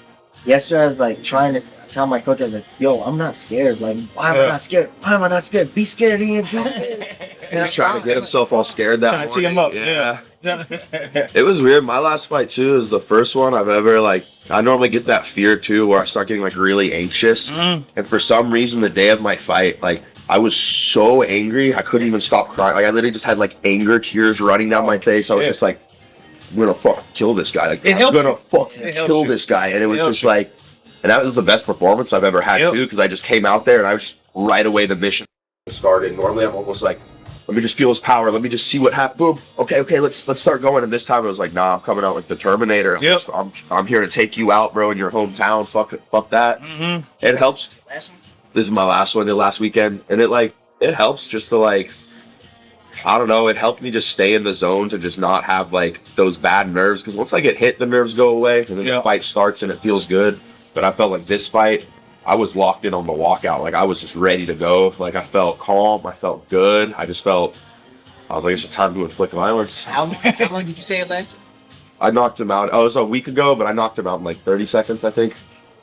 yesterday I was like trying to tell my coach, I was like, yo, I'm not scared. Like, why am I not scared? Why am I not scared? Be scared, Ian. Be scared. And He's trying to get himself all scared that Trying to tee him morning. up. Yeah. Yeah. It was weird. My last fight too is the first one I've ever like. I normally get that fear too, where I start getting like really anxious. And for some reason, the day of my fight, like I was so angry, I couldn't even stop crying. Like I literally just had like anger tears running down my face. I was just like, I'm gonna fucking kill this guy. Like I'm gonna fucking kill this guy. And it was just like, and that was the best performance I've ever had too, because I just came out there and I was right away the mission started. Normally I'm almost like, let me just feel his power. Let me just see what happens. Boom. Okay. Let's start going. And this time it was like, nah, I'm coming out like the Terminator. I'm here to take you out, bro, in your hometown. Fuck that. It helps. last one. This is my last one, the last weekend, and it helps just to like, I don't know. It helped me just stay in the zone to just not have like those bad nerves. Because once I get hit, the nerves go away, and then the fight starts and it feels good. But I felt like this fight, I was locked in on the walkout. Like I was just ready to go. Like I felt calm. I felt good. I was like, it's time to inflict violence. How long did you say it lasted? I knocked him out. Oh, it was a week ago, but I knocked him out in like 30 seconds, I think.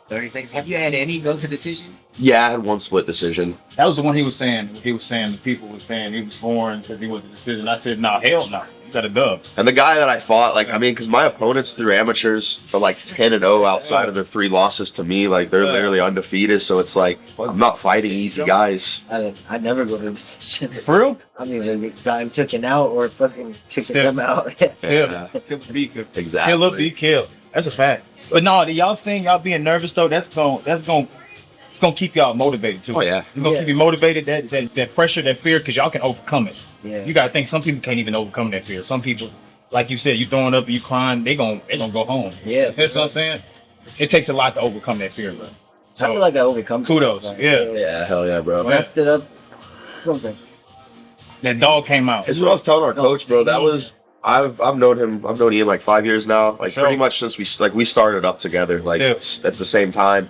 30 seconds. Have you had any go to decision? Yeah, I had one split decision. That was the one he was saying. He was saying the people were saying he was foreign because he was the decision. I said, nah, hell no. You got a dub. And the guy that I fought, like, I mean, because my opponents through amateurs are like 10-0 outside of their 3 losses to me. Like, they're literally undefeated. So it's like, I'm not fighting easy guys. I never go to a decision. For real? I mean, the guy took it out or fucking took them out. Yeah. Kill be killed. Exactly. Kill or be killed. That's a fact. But no, y'all saying y'all being nervous though, it's gonna keep y'all motivated too. Oh, yeah. It's gonna keep you motivated, that pressure, that fear, because y'all can overcome it. Yeah. You gotta think some people can't even overcome that fear. Some people, like you said, you throwing up, you crying, they gonna go home. Yeah. That's what I'm saying. It takes a lot to overcome that fear, bro. I feel like I overcome. Kudos. Like, Yeah, hell yeah, bro. When I stood up, what was I? That dog came out. It's what I was telling our coach, bro. That was I've known him. I've known Ian like 5 years now. Like Sure. pretty much since we started up together, like Still. at the same time.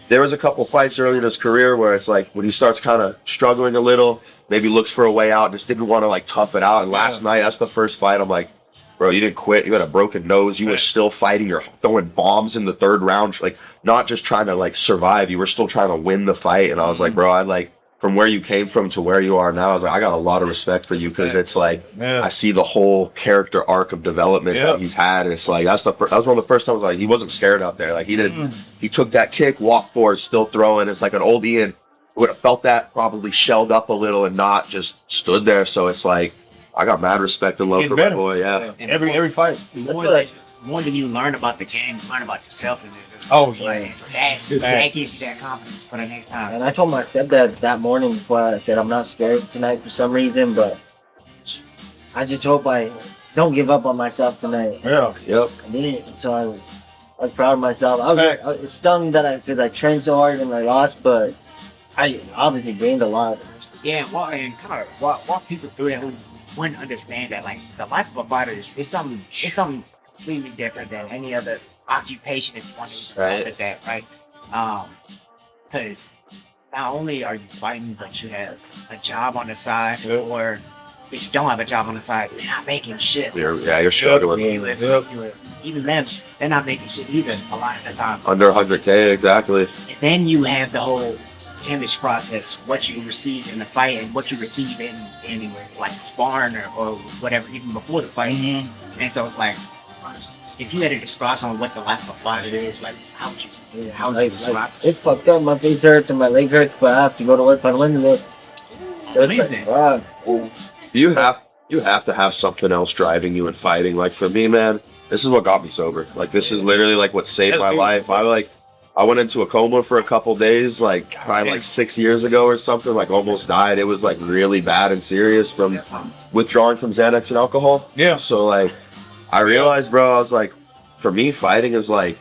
There was a couple fights early in his career where it's like when he starts kind of struggling a little, maybe looks for a way out, just didn't want to like tough it out. And last night, that's the first fight. I'm like, bro, you didn't quit. You had a broken nose. You were still fighting. You're throwing bombs in the third round, like not just trying to like survive. You were still trying to win the fight. And I was like, bro, I like from where you came from to where you are now. I was like, I got a lot of respect for you because it's like I see the whole character arc of development that he's had. And it's like that was one of the first times like he wasn't scared out there. Like he didn't. He took that kick, walked forward, still throwing. It's like an old Ian would have felt that, probably shelled up a little and not just stood there. So it's like I got mad respect and love for my boy. Yeah. And every fight. More than you learn about the game, you learn about yourself. Oh yeah. Like, that gives you that confidence for the next time. And I told my stepdad that morning before I said I'm not scared tonight for some reason, but I just hope I don't give up on myself tonight. Yeah. Yep. I didn't, so I was proud of myself. I was stung that because I trained so hard and I lost, but I obviously gained a lot. Yeah, and kind of walk people through that who wouldn't understand that. Like the life of a fighter is something completely different than any other occupation, if you want to call it that, right? Because not only are you fighting, but you have a job on the side, or if you don't have a job on the side, you're not making shit. You're struggling. Even them, they're not making shit either a lot of the time. Under 100K, exactly. And then you have the whole image process, what you receive in the fight and what you receive in like sparring or whatever, even before the fight. And so it's like, if you had to describe someone what the life of a fighter is, like how would you describe it? It's fucked up. My face hurts and my leg hurts, but I have to go to work on Wednesday. So it's Amazing. like, You have to have something else driving you in fighting. Like for me, man, this is what got me sober. Like this is literally like what saved my life. I went into a coma for a couple days, like 6 years ago or something, like almost died. It was like really bad and serious from withdrawing from Xanax and alcohol. Yeah. So like I realized, bro, I was like, for me, fighting is like,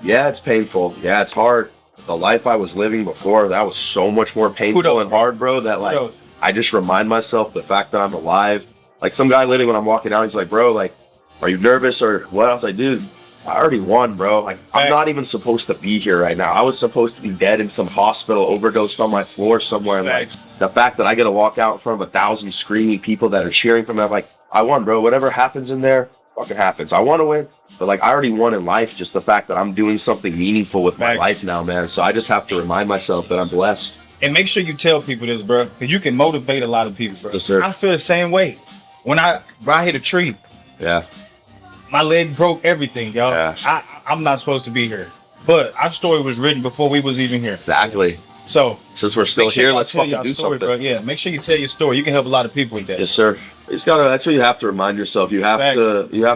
yeah, it's painful. Yeah, it's hard. The life I was living before, that was so much more painful and hard, bro, that like I just remind myself the fact that I'm alive. Like some guy literally when I'm walking out, he's like, bro, like, are you nervous or what? I was like, dude, I already won, bro. Like, I'm not even supposed to be here right now. I was supposed to be dead in some hospital, overdosed on my floor somewhere. And like, the fact that I get to walk out in front of 1,000 screaming people that are cheering for me, I'm like, I won, bro. Whatever happens in there, fucking happens. I want to win, but like, I already won in life. Just the fact that I'm doing something meaningful with my life now, man. So I just have to remind myself that I'm blessed. And make sure you tell people this, bro, because you can motivate a lot of people, bro. Yes, sir. I feel the same way. When I hit a tree, my leg broke everything, y'all. Yeah. I'm not supposed to be here. But our story was written before we was even here. Exactly. So since we're still here, let's fucking do something. Bro. Yeah, make sure you tell your story. You can help a lot of people with that. Yes, sir. That's what you have to remind yourself. You have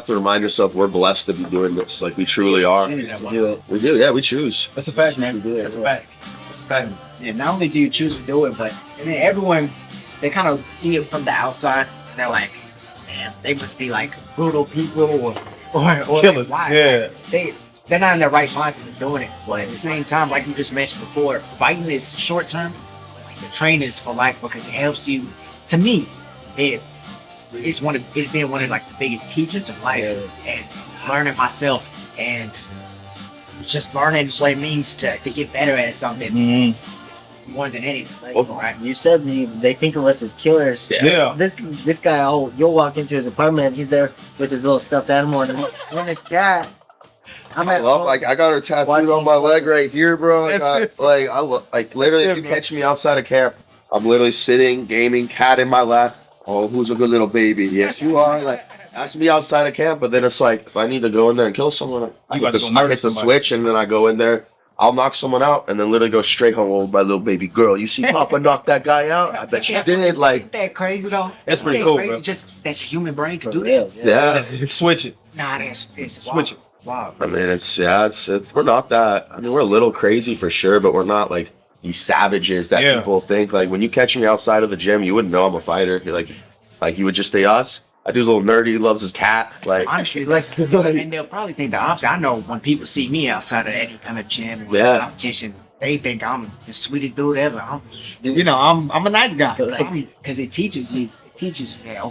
to remind yourself we're blessed to be doing this. Like we truly are. We do, yeah, we choose. That's a fact, man. That's a fact. That's a fact. Yeah, not only do you choose to do it, but and then everyone, they kind of see it from the outside. And they're like, man, they must be like brutal people or killers. Like, Yeah. They're not in their right mind to be doing it. But at the same time, like you just mentioned before, fighting is short term, but like the training is for life because it helps you. To me, it's been one of like the biggest teachers of life and learning myself and just learning what it means to get better at something more than anything. Like, right? You said they think of us as killers. Yeah. This guy, you'll walk into his apartment, he's there with his little stuffed animal and his cat. I got her tattooed on my leg right here, bro. Literally, if you catch me outside of camp, I'm literally sitting, gaming, cat in my lap. Oh, who's a good little baby? Yes, you are. Like, that's me outside of camp, but then it's like, if I need to go in there and kill someone, I hit the switch and then I go in there, I'll knock someone out and then literally go straight home. Oh, my little baby girl, you see Papa knock that guy out? I bet you did. Like, isn't that crazy though? That's pretty cool, bro. Just that the human brain can do that. Yeah. Switch it. Nah, it's Switch it. Wow. I mean, it's we're not that. I mean, we're a little crazy for sure, but we're not like these savages that people think. Like when you catch me outside of the gym, you wouldn't know I'm a fighter. You're like you would just say us. I dude's a little nerdy. He loves his cat. Like honestly, and they'll probably think the opposite. I know when people see me outside of any kind of gym or competition, they think I'm the sweetest dude ever. I'm a nice guy because it teaches you.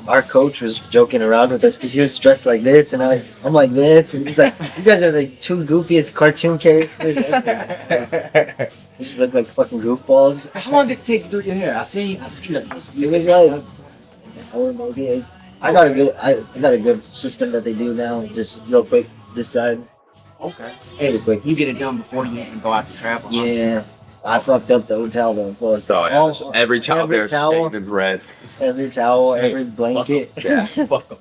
Our coach was joking around with us because he was dressed like this, and I'm like this, and he's like, "You guys are the two goofiest cartoon characters ever." You just look like fucking goofballs. How long did it take to do your hair? I seen It was like an hour maybe. I got a good system that they do now. Just real quick, this side. Okay. Real quick. You get it done before you even go out to travel. Huh? Yeah. I fucked up the hotel though. Every towel there stained in red. Every towel, every blanket. Yeah, fuck them.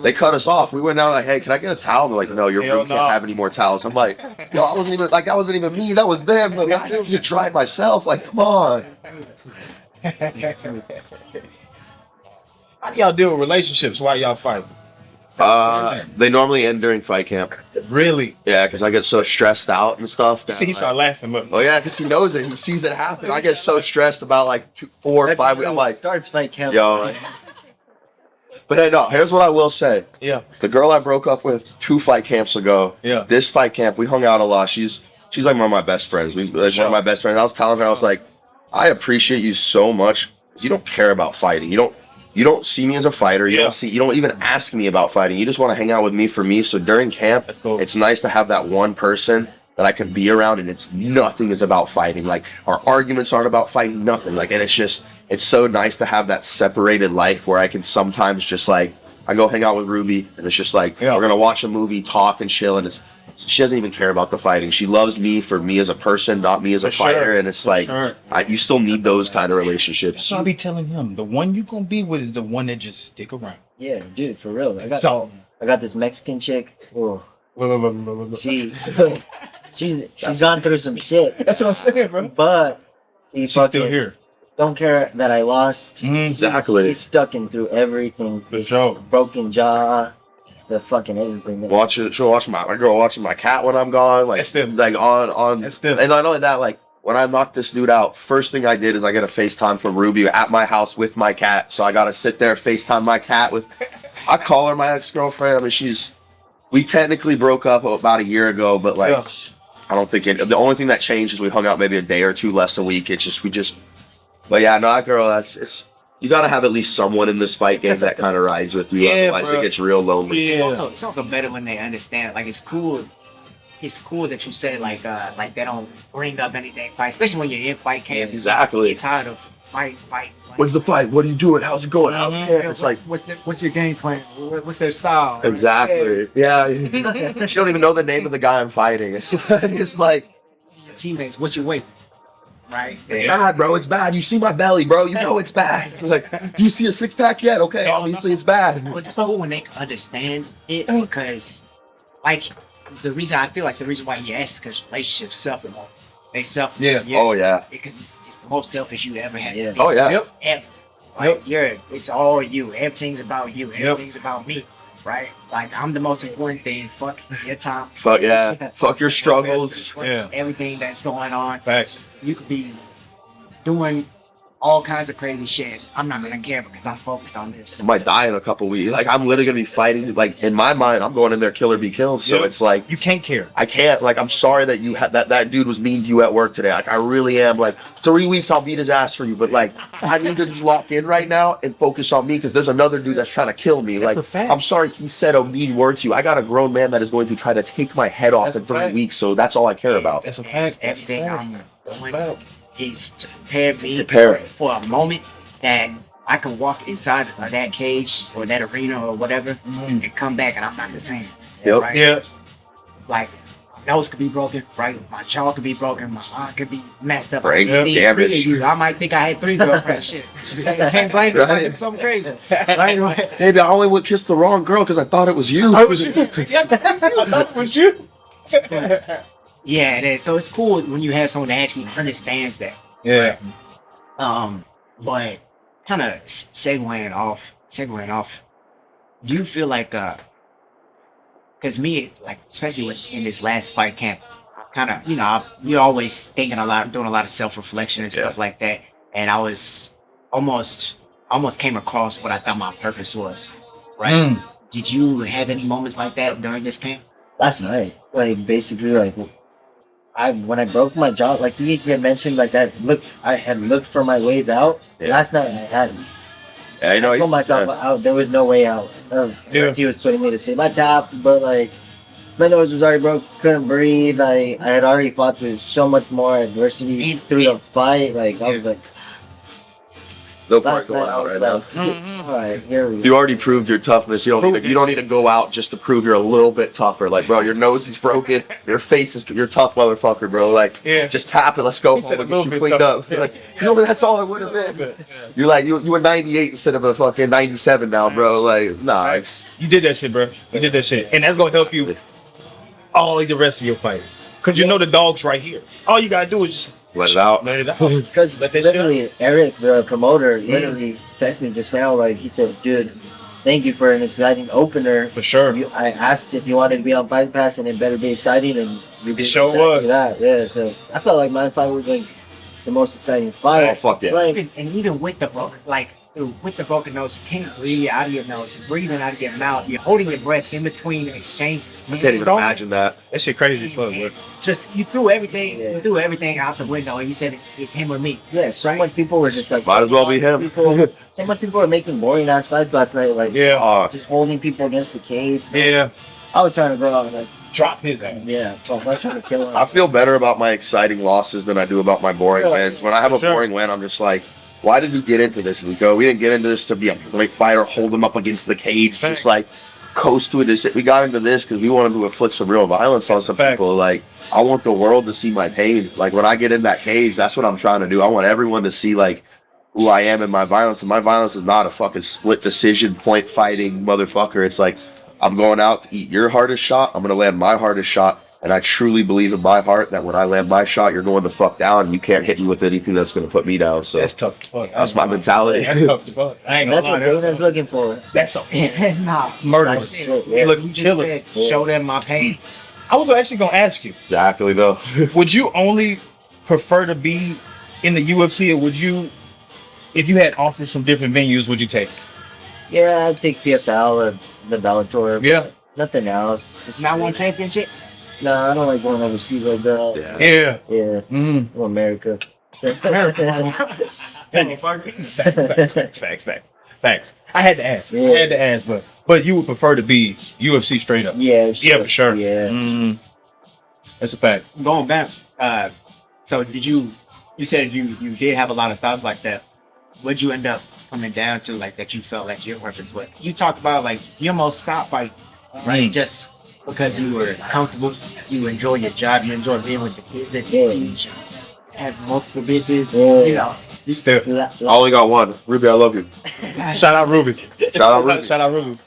They cut us off. We went down like, hey, can I get a towel? They're like, no, your room can't have any more towels. I'm like, yo, that wasn't even me. That was them. Like, I just need to dry it myself. Like, come on. How do y'all deal with relationships while y'all fight? They normally end during fight camp. Really? Yeah, because I get so stressed out and stuff. See, he started laughing. Look. Oh yeah, because he knows it. He sees it happen. I get so stressed about like 4 or 5 weeks. I'm like, starts fight camp. Yo. But hey, no. Here's what I will say. Yeah. The girl I broke up with 2 fight camps ago. Yeah. This fight camp, we hung out a lot. She's like one of my best friends. One of my best friends. I was telling her, I was like, I appreciate you so much because you don't care about fighting. You don't see me as a fighter. You don't even ask me about fighting. You just want to hang out with me for me. So during camp, it's nice to have that one person that I can be around, and nothing is about fighting. Like our arguments aren't about fighting, nothing. Like, and it's so nice to have that separated life where I can sometimes just like I go hang out with Ruby, and it's just like we're gonna watch a movie, talk, and chill, and she doesn't even care about the fighting. She loves me for me as a person, not me as a fighter. And it's like, you still need those kind of relationships. So I'll be telling him, the one you gonna be with is the one that just stick around. Yeah, dude, for real. I got this Mexican chick. Oh, she's gone through some shit. That's what I'm saying, bro. But she's still here. Don't care that I lost. Exactly. He's stuck in through everything. For sure. Broken jaw. The fucking everything. She'll watch my girl watching my cat when I'm gone. Like, like on. And not only that, like when I knocked this dude out, first thing I did is I get a FaceTime from Ruby at my house with my cat. So I gotta sit there FaceTime my cat with. I call her my ex-girlfriend. I mean, we technically broke up about a year ago, but like I don't think the only thing that changed is we hung out maybe a day or two less a week. But yeah, no, that girl, you gotta have at least someone in this fight game that kind of rides with you. Otherwise, it gets real lonely. Yeah. It's also better when they understand. Like, it's cool that you say like they don't bring up anything fight, especially when you're in fight camp. Exactly. You get tired of fight. When's the fight? What are you doing? How's it going? How's camp? It's like, what's your game plan? What's their style? Exactly. Yeah. She don't even know the name of the guy I'm fighting. It's like your teammates. What's your weight? Right. It's bad, bro. It's bad. You see my belly, bro. You know it's bad. Like, do you see a 6-pack yet? Okay, obviously it's bad. But it's cool when they can understand it because, like, the reason why you ask because relationships suffer. They suffer. Yeah. Oh yeah. Because it's the most selfish you ever had. Yeah. Oh yeah. Yep. Ever. Like it's all you. Everything's about you. Everything's about me. Right? Like, I'm the most important thing. Fuck your time. Fuck yeah. Fuck your struggles. Yeah. Everything that's going on. Facts. You could be doing all kinds of crazy shit. I'm not gonna care because I'm focused on this. I might die in a couple weeks. Like, I'm literally gonna be fighting. Like, in my mind, I'm going in there, kill or be killed. So it's like you can't care. I can't. Like, I'm sorry that you had that dude was mean to you at work today. Like, I really am. Like, 3 weeks I'll beat his ass for you. But like, I need to just lock in right now and focus on me because there's another dude that's trying to kill me. That's like, a fact. I'm sorry he said a mean word to you. I got a grown man that is going to try to take my head off in 3 weeks. So that's all I care about. That's a fact. Everything I'm doing is to prepare me for a moment that I can walk inside of that cage or that arena or whatever and come back and I'm not the same. Yep. Right? Yeah. Like, my nose could be broken, right? My jaw could be broken, my eye could be messed up. Brain I see damage. 3 of you. I might think I had 3 girlfriends. Shit. I can't blame you. Right. Something crazy. Right? Maybe I only would kiss the wrong girl because I thought it was you. I was you. Yeah, I thought it was you. Yeah, it is. So it's cool when you have someone that actually understands that. Yeah. But kind of segueing off. Do you feel like, because me, like, especially in this last fight camp, kind of, you're always thinking a lot, doing a lot of self-reflection and stuff like that. And I was almost came across what I thought my purpose was, right? Did you have any moments like that during this camp? Last night, like basically, like when I broke my jaw, like you had mentioned, like that. Look, I had looked for my ways out. Yeah. Last night I hadn't. Yeah, I told myself out. There was no way out. He was putting me to sleep. I tapped, but like my nose was already broke. Couldn't breathe. I had already fought through so much more adversity through the fight. Like I was like, no point going out right now. All right, here we go. You already proved your toughness. You don't need to go out just to prove you're a little bit tougher. Like, bro, your nose is broken. Your face is. You're a tough motherfucker, bro. Like, just tap it. Let's go home and get you cleaned up. Like, that's all it would have been. You're like you were 98 instead of a fucking 97 now, bro. Like, nah. You did that shit, bro. You did that shit, and that's gonna help you all the rest of your fight. Cause you know the dog's right here. All you gotta do is just let it out. Let it out. Because literally, Eric, the promoter, literally texted me just now. Like he said, "Dude, thank you for an exciting opener." For sure. I asked if you wanted to be on Fight Pass, and it better be exciting, and you did sure exactly was. that. Yeah, so I felt like my fight was like the most exciting fight. Oh fuck yeah! Like, Even with the broken nose, you can't breathe out of your nose. You're breathing out of your mouth. You're holding your breath in between exchanges. I can't even imagine that. That shit crazy as fuck, bro. Just you threw everything out the window, and you said it's him or me. yeah, so much people were just like, Might as well be him. So much people were making boring ass fights last night. Like, just holding people against the cage. Yeah. I was trying to go out and like Drop his ass. Yeah, so I was trying to kill him. I feel better about my exciting losses than I do about my boring wins. When I have a boring win, I'm just like, why did we get into this, Nico? We didn't get into this to be a point fighter, hold him up against the cage, just like coast to it. We got into this because we wanted to inflict some real violence on some people. Like, I want the world to see my pain. Like, when I get in that cage, that's what I'm trying to do. I want everyone to see, like, who I am in my violence. And my violence is not a fucking split decision, point fighting motherfucker. It's like, I'm going out to eat your hardest shot. I'm going to land my hardest shot. And I truly believe in my heart that when I land my shot, you're going the fuck down, and you can't hit me with anything that's going to put me down. So that's tough to fuck. That's my mentality. That's tough to fuck. I ain't gonna That's lie. what Dana's looking for. That's a murder. Yeah. Look, You just said, show them my pain. I was actually gonna ask you, Exactly, though. would you only prefer to be in the UFC, or would you, if you had offers from different venues, would you take? Yeah, I'd take PFL or the Bellator. Yeah. Nothing else. Just, Not one championship. No, I don't like going overseas like that. Yeah. Yeah. Mm-hmm. Or America. Facts. I had to ask. But you would prefer to be UFC straight up. Yeah, Yeah, for sure. Yeah. Mm-hmm. That's a fact. Going back, so did you said you did have a lot of thoughts like that. What'd you end up coming down to, like, that you felt like your purpose was? You talked about, like, you almost stopped fighting, right? Just because you were comfortable, you enjoy your job, you enjoy being with the kids that you teach, have multiple bitches, you know. You still. I only got one. Ruby, I love you. Shout out Ruby. Shout Shout out Ruby.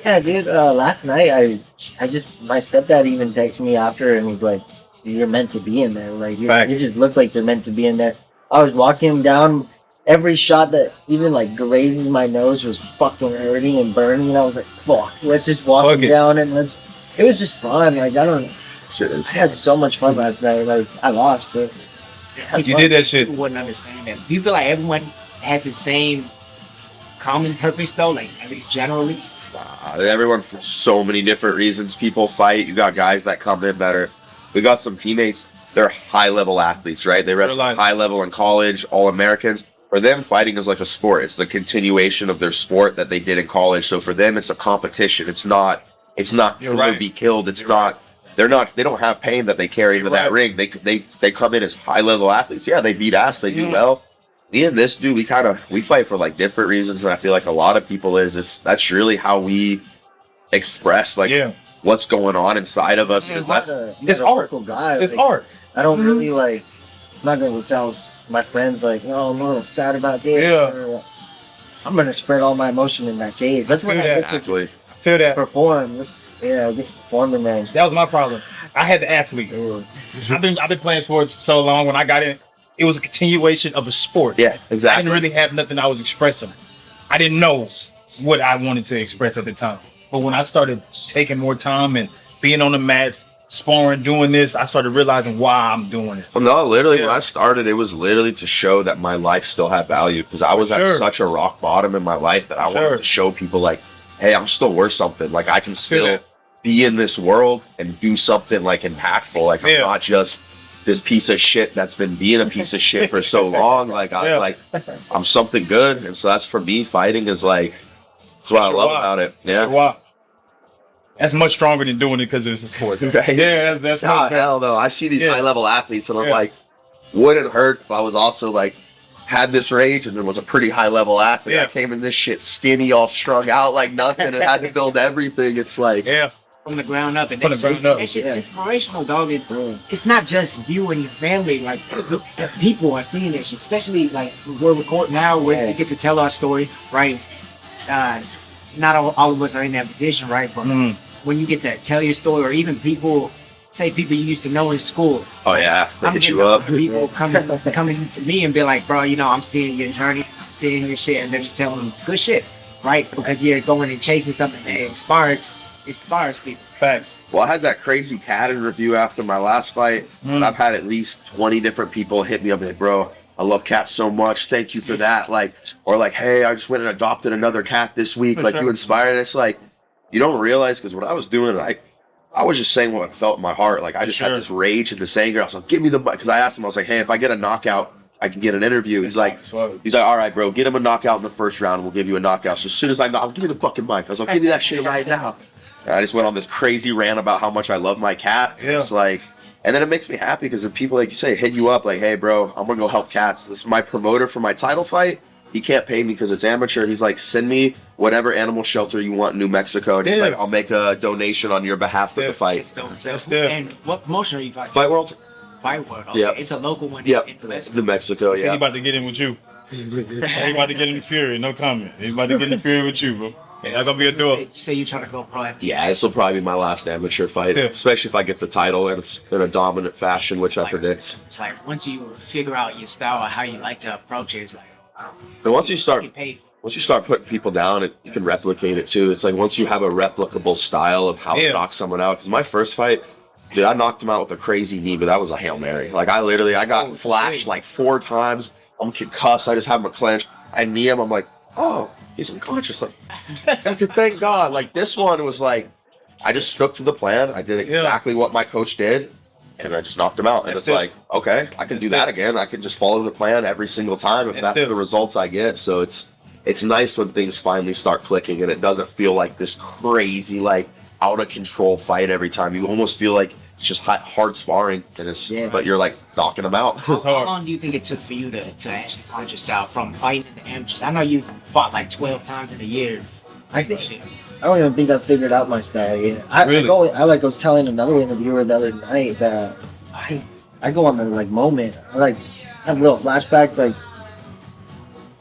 Yeah, dude. Last night, I just my stepdad even texted me after and was like, "You're meant to be in there. Like, you just look like you're meant to be in there." I was walking him down. Every shot that even like grazes my nose was fucking hurting and burning. And I was like, "Fuck, let's just walk him down and let's." It was just fun. Like, I had so much fun last night. Like, I lost, but You did that shit. You wouldn't understand that. Do you feel like everyone has the same common purpose though? Like, at least generally? Everyone, for so many different reasons, people fight. You got guys that come in better. We got some teammates. They're high-level athletes, right? They wrestle high level in college, all-Americans. For them, fighting is like a sport. It's the continuation of their sport that they did in college. So for them, it's a competition. It's not kill or be killed. It's not. They don't have pain that they carry into that ring. They come in as high-level athletes. Yeah, they beat ass. They do well. Me and this dude, we fight for like different reasons, and I feel like a lot of people that's really how we express what's going on inside of us. Because it's art. Guy. It's like, art. I don't really like. I'm not gonna tell my friends like, "Oh, I'm a little sad about this." Yeah. I'm gonna spread all my emotion in that cage. That's when I get to feel that. perform. I get to perform in there. That was my problem. I had the athlete. I've been playing sports for so long. When I got in, it was a continuation of a sport. Yeah, exactly. I didn't really have nothing I was expressing. I didn't know what I wanted to express at the time. But when I started taking more time and being on the mats, sparring, doing this, I started realizing why I'm doing it. Well, no, literally, when I started, it was literally to show that my life still had value, because I was at such a rock bottom in my life that I wanted to show people, like, hey, I'm still worth something. Like, I can still be in this world and do something, like, impactful. Like, I'm not just this piece of shit that's been being a piece of shit for so long. Like, I was like, I'm something good. And so that's, for me, fighting is like, that's what I love about it. Yeah. That's much stronger than doing it because it's a sport. Right? Yeah, that's hell no. I see these high level athletes and I'm like, wouldn't hurt if I was also like, had this rage and then was a pretty high level athlete. I came in this shit skinny, all strung out like nothing, and had to build everything. It's like, from the ground up, and it's just inspirational, dog. It's not just you and your family. Like, people are seeing this, especially like we're recording now, where we get to tell our story, right? Not all of us are in that position, right? But when you get to tell your story, or even people you used to know in school. Oh yeah, they hit you up. People coming to me and be like, bro, I'm seeing your journey, I'm seeing your shit, and they're just telling me good shit, right? Because you're going and chasing something that inspires people. Facts. Well, I had that crazy cat interview after my last fight, and I've had at least 20 different people hit me up and like, bro, I love cats so much. Thank you for that. Like, or like, hey, I just went and adopted another cat this week. Like, you inspired. And it's like, you don't realize, because what I was doing, I was just saying what I felt in my heart. Like, I just had this rage and this anger. I was like, give me the, because I asked him, I was like, hey, if I get a knockout, I can get an interview. He's like, all right, bro, get him a knockout in the first round, and we'll give you a knockout. So as soon as I knock, give me the fucking mic. I was like, I'll give you that shit right now. And I just went on this crazy rant about how much I love my cat. It's like, and then it makes me happy because if people, like you say, hit you up like, hey, bro, I'm going to go help cats. This is my promoter for my title fight. He can't pay me because it's amateur. He's like, send me whatever animal shelter you want in New Mexico. And he's like, I'll make a donation on your behalf for the fight. And what promotion are you fighting? Fight World. Fight World. Okay. It's a local one. New Mexico. He about to get in with you. He about to get in Fury. No comment. He about to get in Fury with you, bro. Not gonna be a duel. You say you're trying to go pro after? Yeah, this will probably be my last amateur fight, especially if I get the title in a dominant fashion, which I predict. It's like once you figure out your style or how you like to approach it, it's like. And once you start putting people down, you can replicate it too. It's like once you have a replicable style of how to knock someone out. Because my first fight, dude, I knocked him out with a crazy knee, but that was a Hail Mary. Like I got flashed like 4 times. I'm concussed. I just have him clenched. I knee him. I'm like, oh, he's unconscious. Like, thank God. Like this one was like, I just stuck to the plan. I did exactly what my coach did. And I just knocked him out. And it's like, okay, I can do that again. I can just follow the plan every single time if that's the results I get. So it's nice when things finally start clicking and it doesn't feel like this crazy, like out of control fight every time. You almost feel like it's just hard sparring, and it's but you're like knocking them out. How long do you think it took for you to actually find your style from fighting in the amateurs? I know you fought like 12 times in a year. I don't even think I figured out my style yet. I was telling another interviewer the other night that I go on the like moment. I have little flashbacks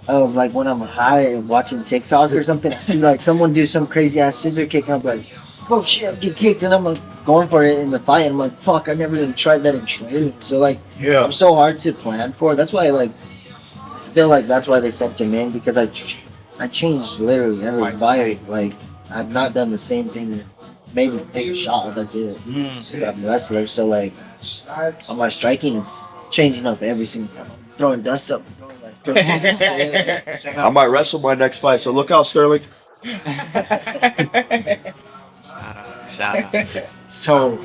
of like when I'm high and watching TikTok or something. I see like someone do some crazy ass scissor kick and I'm like, oh shit, I get kicked, and I'm like going for it in the fight and I'm like, fuck, I never even tried that in training. So like I'm so hard to plan for. That's why I feel like that's why they sent him in, because I changed literally every fight. Like I've not done the same thing. Maybe take a shot. That's it. I'm a wrestler, so like on my striking, it's changing up every single time. I'm throwing dust up. I might wrestle my next fight, so look out, Sterling. Shout out. So,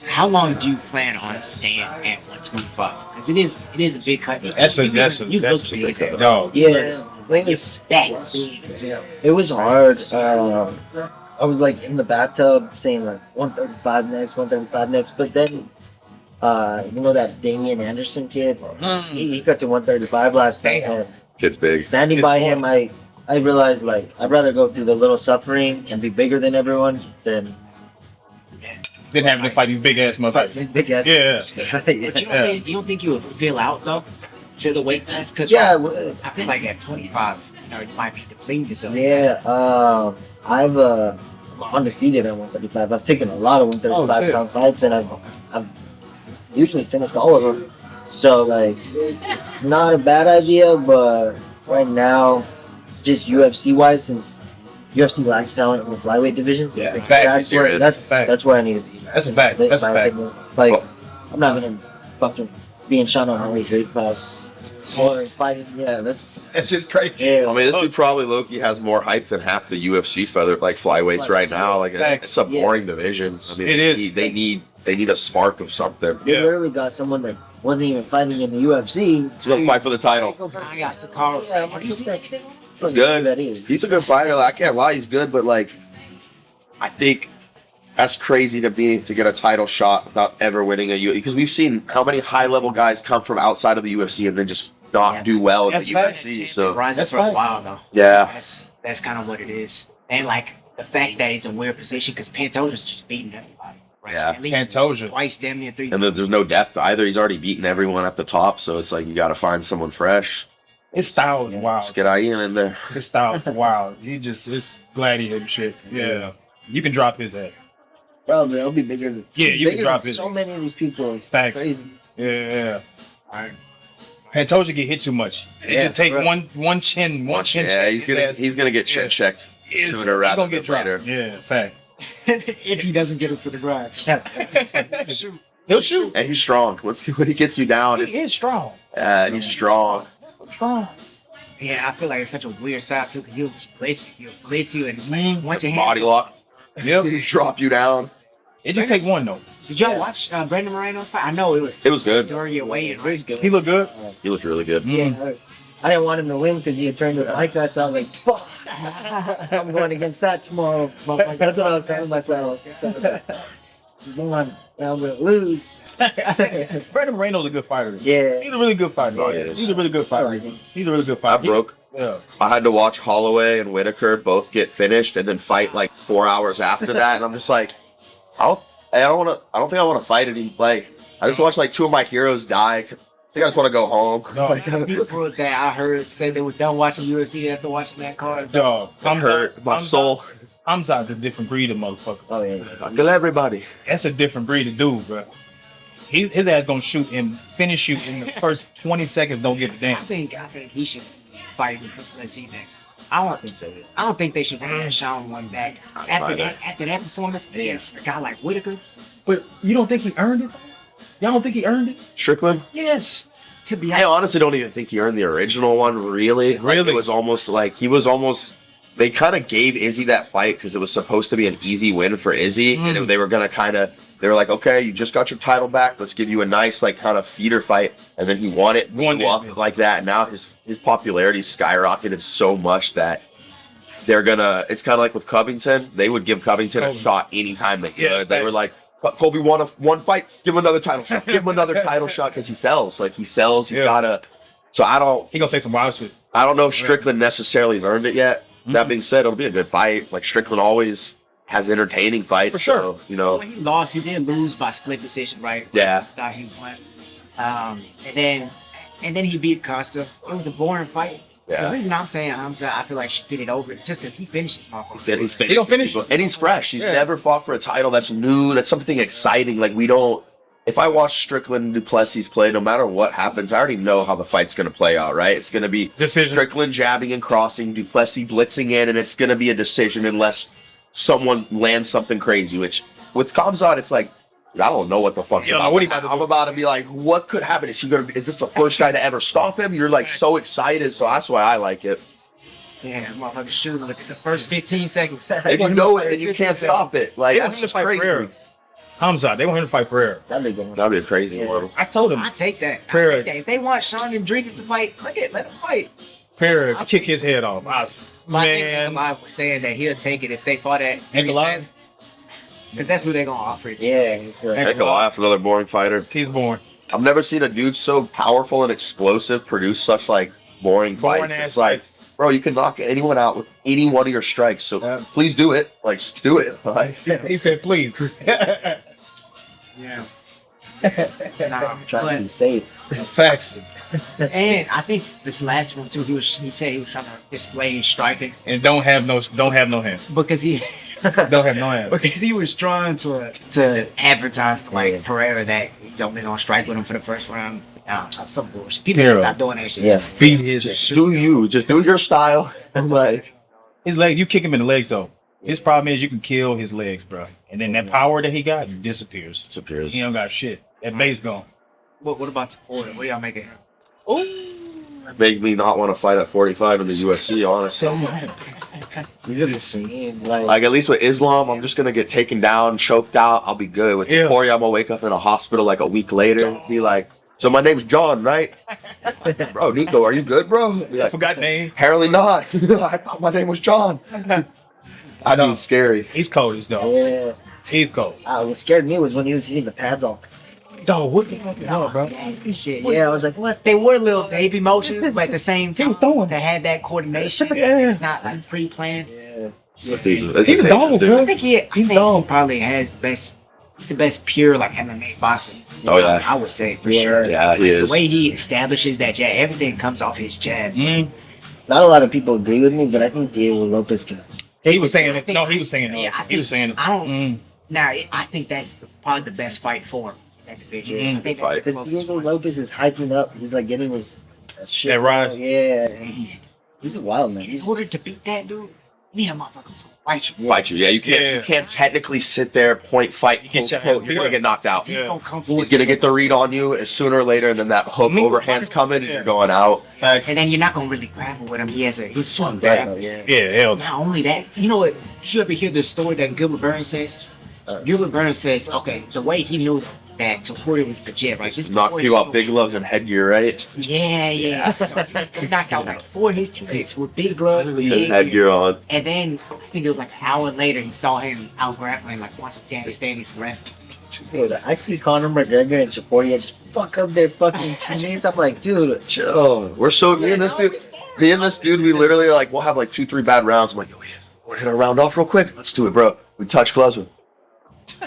how long do you plan on staying at 125? Because it is a big cut. That's a big cut. Dog. Yes. It was hard. I was like in the bathtub saying like 135 next, but then you know that Damian Anderson kid, he got to 135 last night. Kid's big. Standing by him, I realized like I'd rather go through the little suffering and be bigger than everyone than having to fight these big ass motherfuckers. Big ass. Yeah. But you don't think you would fill out though to the weight class? Because I feel like at 25, you might be depleting yourself. Yeah. I'm undefeated at 135. I've taken a lot of 135 pound fights, and I've usually finished all of them. So like, it's not a bad idea, but right now, just UFC wise, since UFC lacks talent in the flyweight division. Yeah, exactly. That's where I need to be. That's a fact. That's a fact. Like, Well, I'm not gonna fucking being shot on my weight class or fighting. Yeah, that's just crazy. yeah. I mean, this dude probably Loki has more hype than half the UFC flyweights right now. Like, it's a boring division. I mean, It is. They need a spark of something. They Yeah. literally got someone that wasn't even fighting in the UFC. He's gonna fight for the title. I got Sakara. Yeah, Have you seen anything? He's good. That is. He's a good fighter. Like, I can't lie, he's good, but like, I think that's crazy to get a title shot without ever winning a UFC. Because we've seen how many high level guys come from outside of the UFC and then just not do well at the That's UFC. So Rising for a while though. yeah, That's kind of what it is. And like the fact that he's in a weird position because Pantoja's just beating everybody. Right? Yeah. At least Pantoja. twice, damn near 3. and there's no depth either. He's already beaten everyone at the top, so it's like you got to find someone fresh. His style is wild. Let's get Iyean in there. His style is wild. It's gladiator shit. Yeah. You can drop his ass. Probably it'll be bigger. Than, Yeah, you can bigger drop than it. so many of these people. It's Facts. crazy. Yeah. Pantoja get hit too much. It Yeah, just take right. one chin Yeah, check. he's gonna get chin checked sooner He's rather gonna than get later. dropped. Yeah, fact. if he doesn't get him to the ground. Shoot. He'll shoot. And he's strong. When he gets you down, He is strong. he's strong. Strong. Yeah, I feel like it's such a weird style too. Cause he'll just blitz you, and it's like once your Body hand. lock. Yep. He drop you down. It just take one though. Did y'all watch Brandon Moreno's fight? I know it was good. during your weigh-in, right? He look good. He looked really good. Yeah, I didn't want him to win because he had turned to like that, so I was like, fuck. I'm going against that tomorrow. That's what I was telling myself. So, come on, now I'm going to lose. Brandon Moreno's a good fighter. Yeah. He's a really good fighter. Oh, he is. He's a really good I fighter. like him. He's a really good I fighter. broke. Yeah. I had to watch Holloway and Whitaker both get finished and then fight like 4 hours after that, and I'm just like, I don't think I want to fight any. Like, I just watched like 2 of my heroes die. I think I just want to go home. No. People that I heard say they were done watching UFC after watching that card. Dog. I'm hurt. My soul. Khamzat's a different breed of motherfucker. Oh, yeah. Kill everybody. That's a different breed of dude, bro. His ass gonna shoot and finish you in the first 20 seconds. Don't give a damn. I think he should fight with Delesalle next. I don't think they should bring that Sean one back after that performance against a guy like Whitaker. But you don't think he earned it? Y'all don't think he earned it? Strickland? Yes. To be I honest, honestly don't even think he earned the original one, really. Like, Really? it was almost like they kind of gave Izzy that fight because it was supposed to be an easy win for Izzy. And they were going to they were like, okay, you just got your title back. Let's give you a nice, like, kind of feeder fight. And then he won it, blew up like that. And now his popularity skyrocketed so much that it's kind of like with Covington. They would give Covington a shot anytime they could. Yes, They were like, but Colby won one fight, give him another title shot. Give him another title shot because he sells. Like, he sells. He's got to. So He gonna say some wild shit. I don't know if Strickland necessarily has earned it yet. That being said, it'll be a good fight. Like, Strickland always has entertaining fights. For sure. So, you know. when he lost, he did lose by split decision, right? Yeah. Thought he won. And then he beat Costa. It was a boring fight. Yeah. The reason I'm saying I feel like she did it over just because he finished his motherfucker. He's He gonna finish it. And he's fresh. He's never fought for a title that's new. That's something exciting. Like, we don't. If I watch Strickland and Duplessis play, no matter what happens, I already know how the fight's going to play out, right? It's going to be Decision. Strickland jabbing and crossing, Duplessis blitzing in, and it's going to be a decision unless someone lands something crazy, which with Khamzat, it's like, I don't know what the fuck's Yeah, about. what he about to I'm about to be like, what could happen? Is this the first guy to ever stop him? You're like so excited, so that's why I like it. Yeah, motherfucker shoot look at the first 15 seconds. And you know it, and you can't stop it. Like, They want that's him to just fight crazy. Pereira. Khamzat, they want him to fight Pereira. That'd be good. That'd be a crazy one. I told him I take that. Pereira. If they want Sean and Drinkers to fight, let them fight. Pereira kick his head off. I think Nikolai was saying that he'll take it if they fought at Nikolai? because that's who they're gonna offer it to. Yeah. Heck, Goliath, another boring fighter. He's born. I've never seen a dude so powerful and explosive produce such like boring fights. ass It's like, fights. bro, you can knock anyone out with any one of your strikes. So Yeah. please do it. Like, just do it. Like, He said, please. Yeah. Trying to be But, safe. Facts. and I think this last one too. He said he was trying to display his striking And don't have no hands. because he Don't have no hands. because he was trying to advertise to like Pereira that he's only gonna strike with him for the first round. Some bullshit. People Pereira. stop doing that shit. Yeah. Beat his just do you. Just do your style. And like, His leg, you kick him in the legs though. His problem is you can kill his legs, bro. And then that power that he got disappears. Disappears. He don't got shit. That base gone. What about Topuria? What do y'all make it? Make me not want to fight at 45 in the UFC, honestly. He's a machine. Like, at least with Islam, I'm just going to get taken down, choked out. I'll be good. With Topuria, I'm going to wake up in a hospital like a week later and be like, so my name's John, right? Bro, Nico, are you good, bro? I forgot name. Apparently not. I thought my name was John. I know. It's scary. He's cold as dog. Yeah. He's cold. What scared me was when he was hitting the pads all. Dog, what the fuck is up, bro? Nasty shit. Yeah, I was like, what? They were little baby motions, but at the same time, throwing. to have that coordination, Yeah. it's not like pre-planned. He's a dog, bro. I think he probably has the best. He's the best pure like MMA boxing. Oh, yeah. I would say for sure. Yeah, he is. The way he establishes that jab, everything comes off his jab. Not a lot of people agree with me, but I think Diego Lopez can. He was saying it. No, he was saying it. Yeah, He was saying it. I don't. Now, I think that's probably the best fight for him. That division. I think that's the Because closest Diego one. Lopez is hyping up. He's like getting his shit. That rise. Yeah. And he's a wild man. In order to beat that dude, me and a motherfucker's gonna fight you. Fight you. Yeah, you can't technically sit there, point, fight, get your quote, ass you're going to get knocked out. He's gonna come He's forward. going to get the read on you, and sooner or later, and then that hook overhand's coming, and you're going out. And then you're not gonna really grapple with him. He's fun Yeah. grab. Yeah. Yeah, hell. Not only that, you know what? Did you ever hear the story that Gilbert Burns says? Gilbert Burns says, okay, the way he knew that Topuria was legit, right? This Knock before you he out knew- big gloves and headgear, right? Yeah. So he knocked out like 4 of his teammates with big gloves and And big headgear on. And then I think it was like an hour later, he saw him out grappling like watching Danny Stanley's wrestling. Dude, I see Conor McGregor and Topuria just fuck up their fucking teammates. I'm like, dude, Chill. We're so me and this dude, we literally like we'll have like 2-3 bad rounds. I'm like, yo, yeah, we're gonna hit our round off real quick. Let's do it, bro. We touch gloves with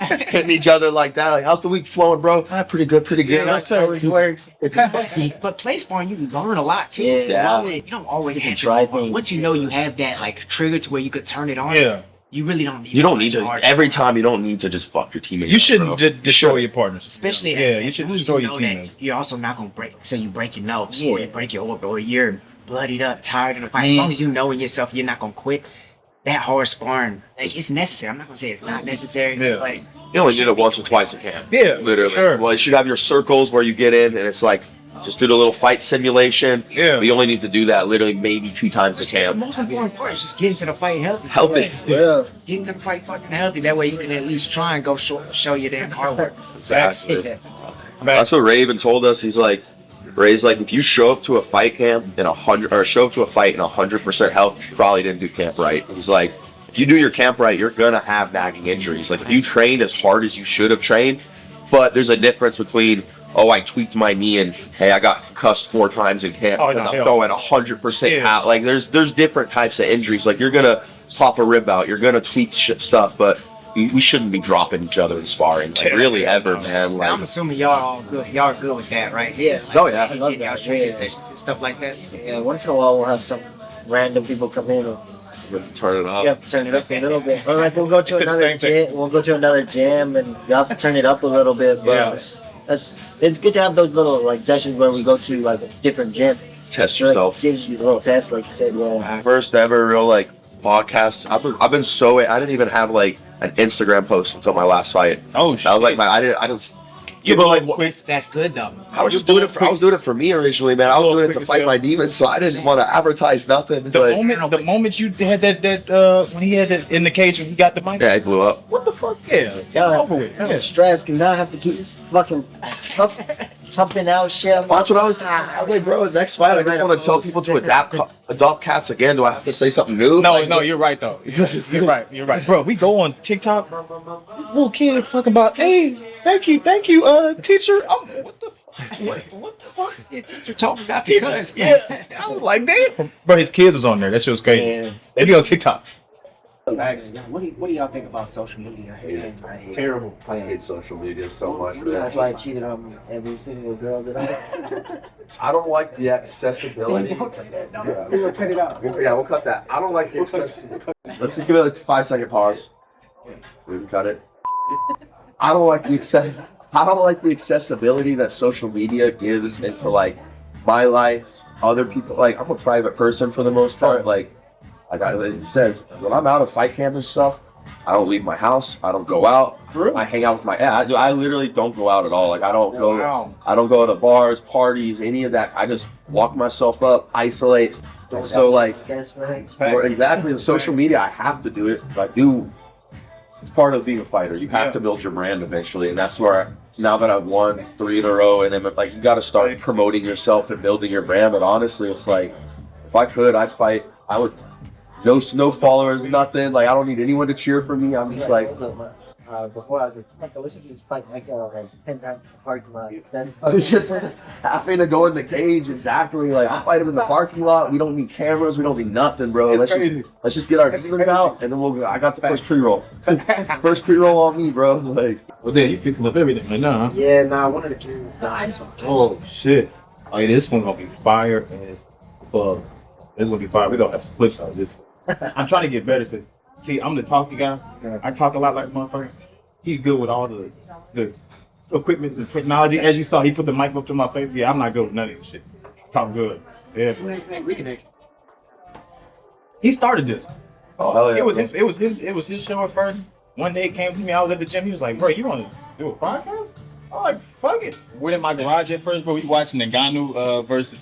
hitting each other like that. Like, how's the week flowing, bro? Pretty good, pretty good. Yes, sir. But play sparring, you learn a lot too. Yeah. You don't always have try to. things. Once you know you have that like trigger to where you could turn it on. Yeah. You really don't need. You don't need to hard every time. You don't need to just fuck your teammates. You shouldn't bro. destroy your partners. Especially Yeah, you as should long as destroy you your know that teammates. you're also not gonna break. Say you break your nose Yeah. or you break your orbital or you're bloodied up, tired of the fight. As long as you know in yourself you're not gonna quit. That hard sparring, like, it's necessary. I'm not gonna say it's not necessary. Yeah. Like You only need it once or twice a camp. Yeah, Literally. sure. Well, you should have your circles where you get in, and it's like just do the little fight simulation. Yeah. We only need to do that literally maybe 2 times a the camp. most important part is just getting to the fight healthy. Healthy. yeah. Get into the fight fucking healthy. That way you can at least try and go show your damn hard work. Exactly. That's what Ray even told us. He's like, Ray's like, if you show up to a fight camp in 100 or show up to a fight in 100% health, you probably didn't do camp right. He's like, if you do your camp right, you're gonna have nagging injuries. Like if you trained as hard as you should have trained, but there's a difference between, oh, I tweaked my knee and hey, I got cussed 4 times in camp Oh, because no, I'm hell. throwing 100% out. Like there's different types of injuries. Like you're gonna pop a rib out, you're gonna tweak stuff, but we shouldn't be dropping each other in sparring, like really ever, man. Now, I'm Like, assuming y'all all good. Y'all are good with that, right? Yeah. oh yeah, I love Y'all that. training Yeah. sessions and stuff like that. Yeah, once in a while we'll have some random people come in and turn it up. you have to turn it up a little bit. Or like we'll go to It's the another same thing. gym, we'll go to another gym and you have to turn it up a little bit. But it's good to have those little like sessions where we go to like a different gym. Test So, like, yourself. gives you a little test, like you said. Yeah. First ever real like podcast. I've been so I didn't even have like an Instagram post until my last fight. Oh shit. That was like I didn't. You but like That's good though. I was doing it for me originally, man. I was doing it to quick fight as my hell. demons, so I didn't want to advertise nothing. The moment you had that when he had it in the cage and he got the mic. Yeah, it blew up. What the fuck? Yeah. Yeah, It's over with. I'm Yeah. stressed because now I have to keep fucking pumping out shit. That's what I was like, bro. The next fight, I just want to tell people to adopt cats again. Do I have to say something new? No, you're right though. You're right, bro. We go on TikTok. These little kids talking about, hey, thank you, teacher. What the fuck? Your teacher told me not to cuss. Yeah, I was like, damn. Bro, his kids was on there. That shit was crazy. Yeah. They be on TikTok. What do y'all think about social media? I hate it. Terrible. I hate social media so much. That's why I cheated on every single girl that I. I don't like the accessibility. Don't say that. No. Yeah. We're gonna cut it out. Yeah, we'll cut that. I don't like the accessibility. Let's just give it a 5-second pause. We can cut it. I don't like the accessibility that social media gives into like my life, other people. Like I'm a private person for the most part. Like He says, when I'm out of fight camp and stuff, I don't leave my house. I don't go out. I hang out with I literally don't go out at all. Like I don't go to bars, parties, any of that. I just lock myself up, isolate. So like, exactly, the social media, I have to do it. I do. It's part of being a fighter. You have to build your brand eventually, and that's where now that I've won 3 in a row, and then like you got to start promoting yourself and building your brand. But honestly, it's like if I could, I'd fight. I would. No followers, nothing. Like I don't need anyone to cheer for me. I'm just like. Before I was like, I wish I could just fight Micah like 10 times in the parking lot. It's just having to go in the cage. Exactly. Like I'll fight him in the parking lot. We don't need cameras. We don't need nothing, bro. Let's just get our demons out, and then we'll go. I got the first pre-roll. First pre-roll on me, bro. Like. Well, then you fixing up everything right now, huh? Yeah, nah, I wanted to do nice. Oh shit! Oh yeah, this one's gonna be fire as fuck. This gonna be fire. We gonna have some clips out of this. I'm trying to get better because, see, I'm the talky guy. I talk a lot like a motherfucker. He's good with all the equipment, the technology. As you saw, he put the mic up to my face. Yeah, I'm not good with none of this shit. Talk good. Yeah. Reconnection. He started this. Oh hell yeah! It was his show at first. One day he came to me. I was at the gym. He was like, "Bro, you want to do a podcast?" I'm like, "Fuck it." We're in my garage at first, bro. We watching Ngannou versus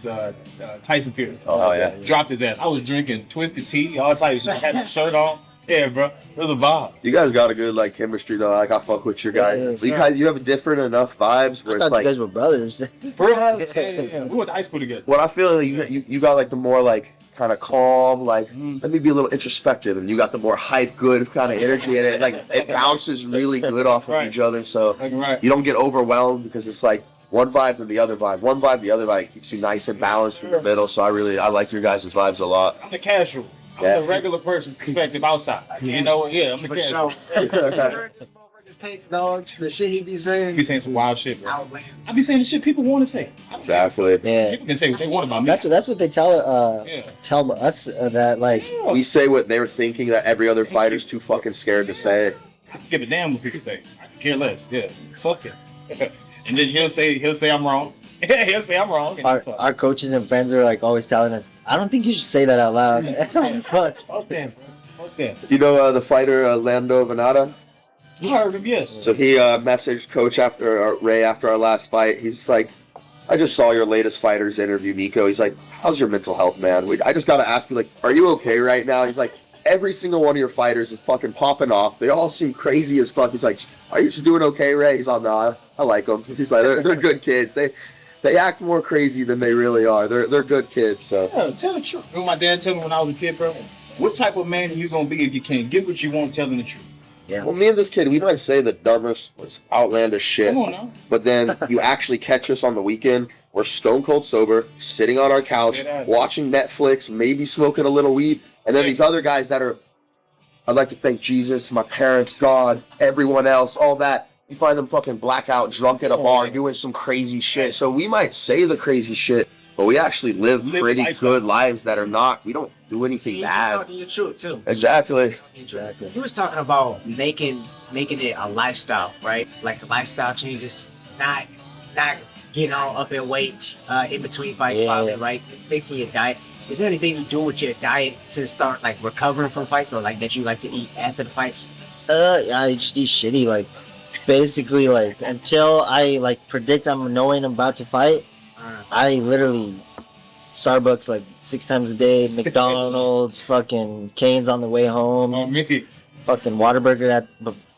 Tyson Fury. Oh yeah. Dropped his ass. I was drinking twisted tea, all types of shit. Had my shirt on. Yeah, bro. It was a vibe. You guys got a good like chemistry though. Like I fuck with your guys. You have different enough vibes where I it's like you guys were brothers. For real? Yeah. We went to high school together. what I feel like you got like the more like kind of calm, like let me be a little introspective, and you got the more hype, good kind of energy, and it bounces really good off of each other. So you don't get overwhelmed because it's like one vibe and the other vibe, one vibe, the other vibe keeps you nice and balanced from the middle. So I like your guys' vibes a lot. I'm the casual. I'm the regular person's perspective outside. You know, I'm the casual. Takes dog. The shit he be saying. He be saying some wild shit, bro. I be saying the shit people want to say. Exactly. Yeah. People can say what they want about me. That's what they tell us that like we say what they're thinking that every other fighter's too fucking scared to say. I don't give a damn what people think. I can care less. Yeah. Fuck it. And then he'll say I'm wrong. Yeah, he'll say I'm wrong. Our coaches and friends are like always telling us, I don't think you should say that out loud. Fuck them. Fuck them. Do you know the fighter Lando Venata? I heard him, yes. So he messaged Coach Ray after our last fight. He's like, I just saw your latest fighters interview, Nico. He's like, how's your mental health, man? I just got to ask you, like, are you okay right now? He's like, every single one of your fighters is fucking popping off. They all seem crazy as fuck. He's like, are you just doing okay, Ray? He's like, no, I like them. He's like, they're good kids. They act more crazy than they really are. They're good kids. So yeah, tell the truth. You know, my dad told me when I was a kid, bro, what type of man are you going to be if you can't get what you want telling the truth? Yeah. Well, me and this kid, we might say the dumbest was outlandish shit. Come on now. But then you actually catch us on the weekend. We're stone cold sober, sitting on our couch, watching Netflix, maybe smoking a little weed. And then these other guys that are, I'd like to thank Jesus, my parents, God, everyone else, all that. You find them fucking blackout, drunk at a bar, doing some crazy shit. So we might say the crazy shit, but we actually live pretty good lives that are not, we don't do anything bad. Just talking your truth too. Exactly. He was talking about making it a lifestyle, right? Like the lifestyle changes, not getting all up in weight in between fights, probably, right? Fixing your diet. Is there anything you do with your diet to start like recovering from fights, or like that you like to eat after the fights? I just eat shitty, like basically like until I like predict I'm knowing I'm about to fight. I literally Starbucks like 6 times a day, McDonald's, fucking Cane's on the way home. Oh, Mickey. Fucking Whataburger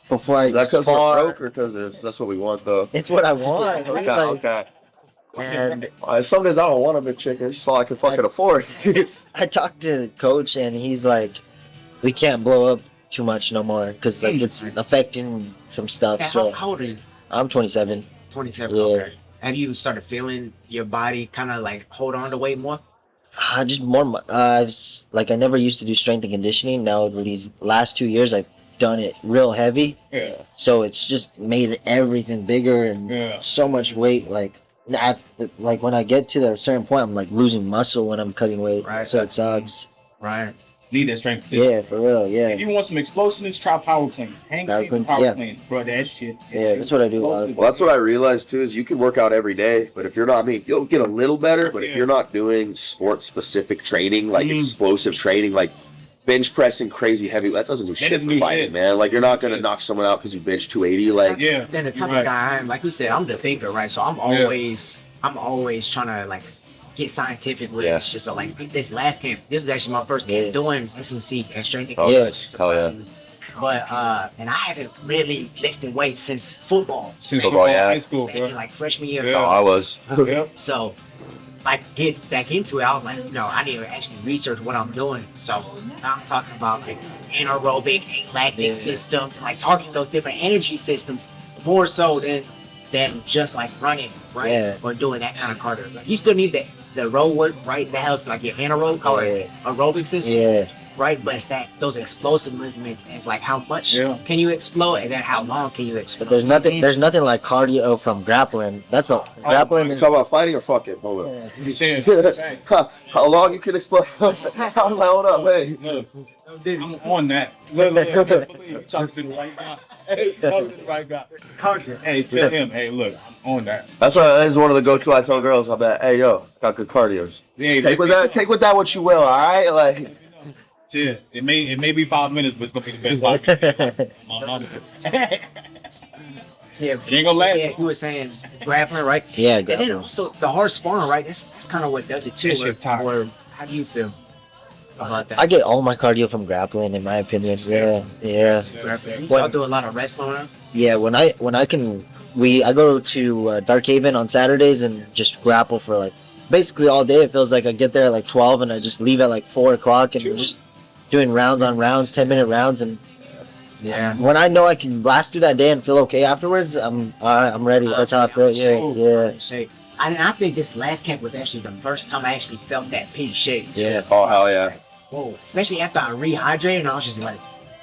before I That's because spar. we're broke or because that's what we want though? It's what I want. Okay. And Some days I don't want a big chicken. It's just all I can fucking afford. I talked to the coach and he's like, we can't blow up too much no more because like it's affecting some stuff. Yeah, so how old are you? I'm 27. 27. Yeah. Okay. Have you started feeling your body kind of like hold on to weight more? Just more. I never used to do strength and conditioning. Now these last 2 years I've done it real heavy. Yeah. So it's just made everything bigger and so much weight. Like when I get to a certain point, I'm like losing muscle when I'm cutting weight. Right. So it sucks. Right. Need that strength. Yeah, for real. Yeah. If you want some explosiveness, try power cleans. Hang power cleans, bro. That shit. Yeah, that's what I do. Well, that's what I realized too. Is you can work out every day, but if you're not, you'll get a little better. But if you're not doing sport-specific training, like explosive training, like bench pressing crazy heavy. That doesn't do shit doesn't for do fighting, shit. man. Like, you're not gonna knock someone out because you bench 280. Like, Yeah. Then the type Right. of guy I am, like he said, I'm the thinker, right? So I'm always trying to like get scientific with Yeah. it. Just so like this last camp, this is actually my first camp doing SNC and strength and Oh, conditioning. yes. Hell yeah. But and I haven't really lifted weights since football. Since Football, yeah. high school, Back in bro. like freshman year. Yeah. oh, I was. Yeah. So, like, get back into it. I was like, I need to actually research what I'm doing. So, I'm talking about like anaerobic, lactic systems, like targeting those different energy systems more so than just like running, right? Yeah. Or doing that kind of cardio. Like, you still need the road work, right? That helps like your anaerobic or aerobic system. Yeah. Right, but it's those explosive movements, and it's like how much Yeah. can you explode, and then how long can you explode? But there's nothing like cardio from grappling. That's a grappling You is talking about fighting or fucking? Hold up. You saying, How long you can explode? I was like, hold up, hey. I'm on that. Look, talk to the right guy. Hey, talk to the right guy. Hey, tell him, hey, look, I'm on that. That's one of the go-to I tell girls. I bet, hey, yo, got good cardio. Yeah, Take with that what you will, all right? Like, yeah, it may be 5 minutes, but it's gonna be the best podcast. Yeah, It ain't gonna last. yeah, you were saying grappling, right? Yeah, And then grappling. also the hard sparring, right? That's kind of what does it too. That shit tired. Or how do you feel about that? I get all my cardio from grappling, in my opinion. Yeah. Grappling. Y'all do a lot of wrestling rounds. Yeah, when I can, I go to Dark Haven on Saturdays and just grapple for like basically all day. It feels like I get there at like 12 and I just leave at like 4 o'clock and we're just doing rounds on rounds, 10-minute rounds, and when I know I can blast through that day and feel okay afterwards, I'm ready. That's how I feel. Yeah. I think this last camp was actually the first time I actually felt that pink shade too. Yeah. oh, hell yeah. Whoa. Especially after I rehydrated, and I was just like,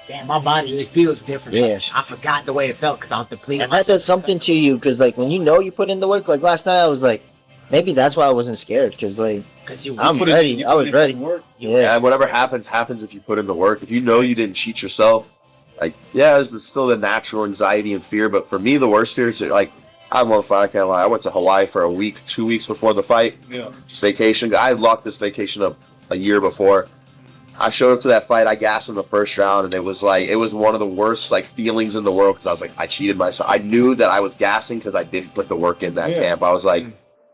damn, my body, it feels different. Yeah. I forgot the way it felt because I was depleted. And that does something to you, because like when you know you put in the work, like last night I was like, maybe that's why I wasn't scared, because like Because you I'm Put it- ready. you I put was in ready. some work. Yeah, and whatever happens if you put in the work. If you know you didn't cheat yourself, like, yeah, there's still the natural anxiety and fear. But for me, the worst fear is like, I had one fight, I can't lie. I went to Hawaii for a week, 2 weeks before the fight. Yeah. Just vacation. I had locked this vacation up a year before. I showed up to that fight. I gassed in the first round, and it was one of the worst like feelings in the world, because I was like, I cheated myself. I knew that I was gassing because I didn't put the work in that camp. I was like,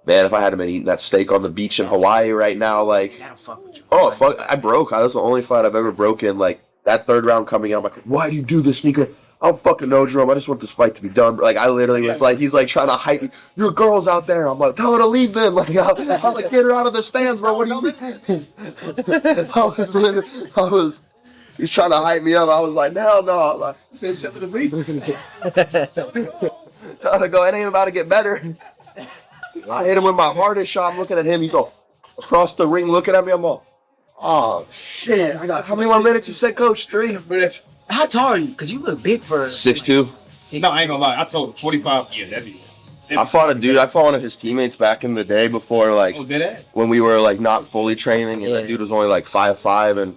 man, if I hadn't been eating that steak on the beach in Hawaii right now, like, That'll fuck with you. oh fuck, I broke. That was the only fight I've ever broken. Like that third round coming out, I'm like, why do you do this, Nico? I don't fucking know, Jerome. I just want this fight to be done. Like, I literally was like, he's like trying to hype me. Your girl's out there. I'm like, tell her to leave then. Like, I was like, get her out of the stands, bro. What do you mean? He's trying to hype me up. I was like, hell no. I'm like, Said something to me. tell her to go, it ain't about to get better. I hit him with my hardest shot. I'm looking at him. He's all across the ring looking at me. I'm all, oh, shit. I got how many more minutes? You said, Coach? 3 minutes. How tall are you? Because you look big for 6'2". No, I ain't gonna lie. I told him 45. Yeah, that'd be. I fought a dude. I fought one of his teammates back in the day before, like, Oh, did that? when we were like not fully training, and that dude was only like 5'5", and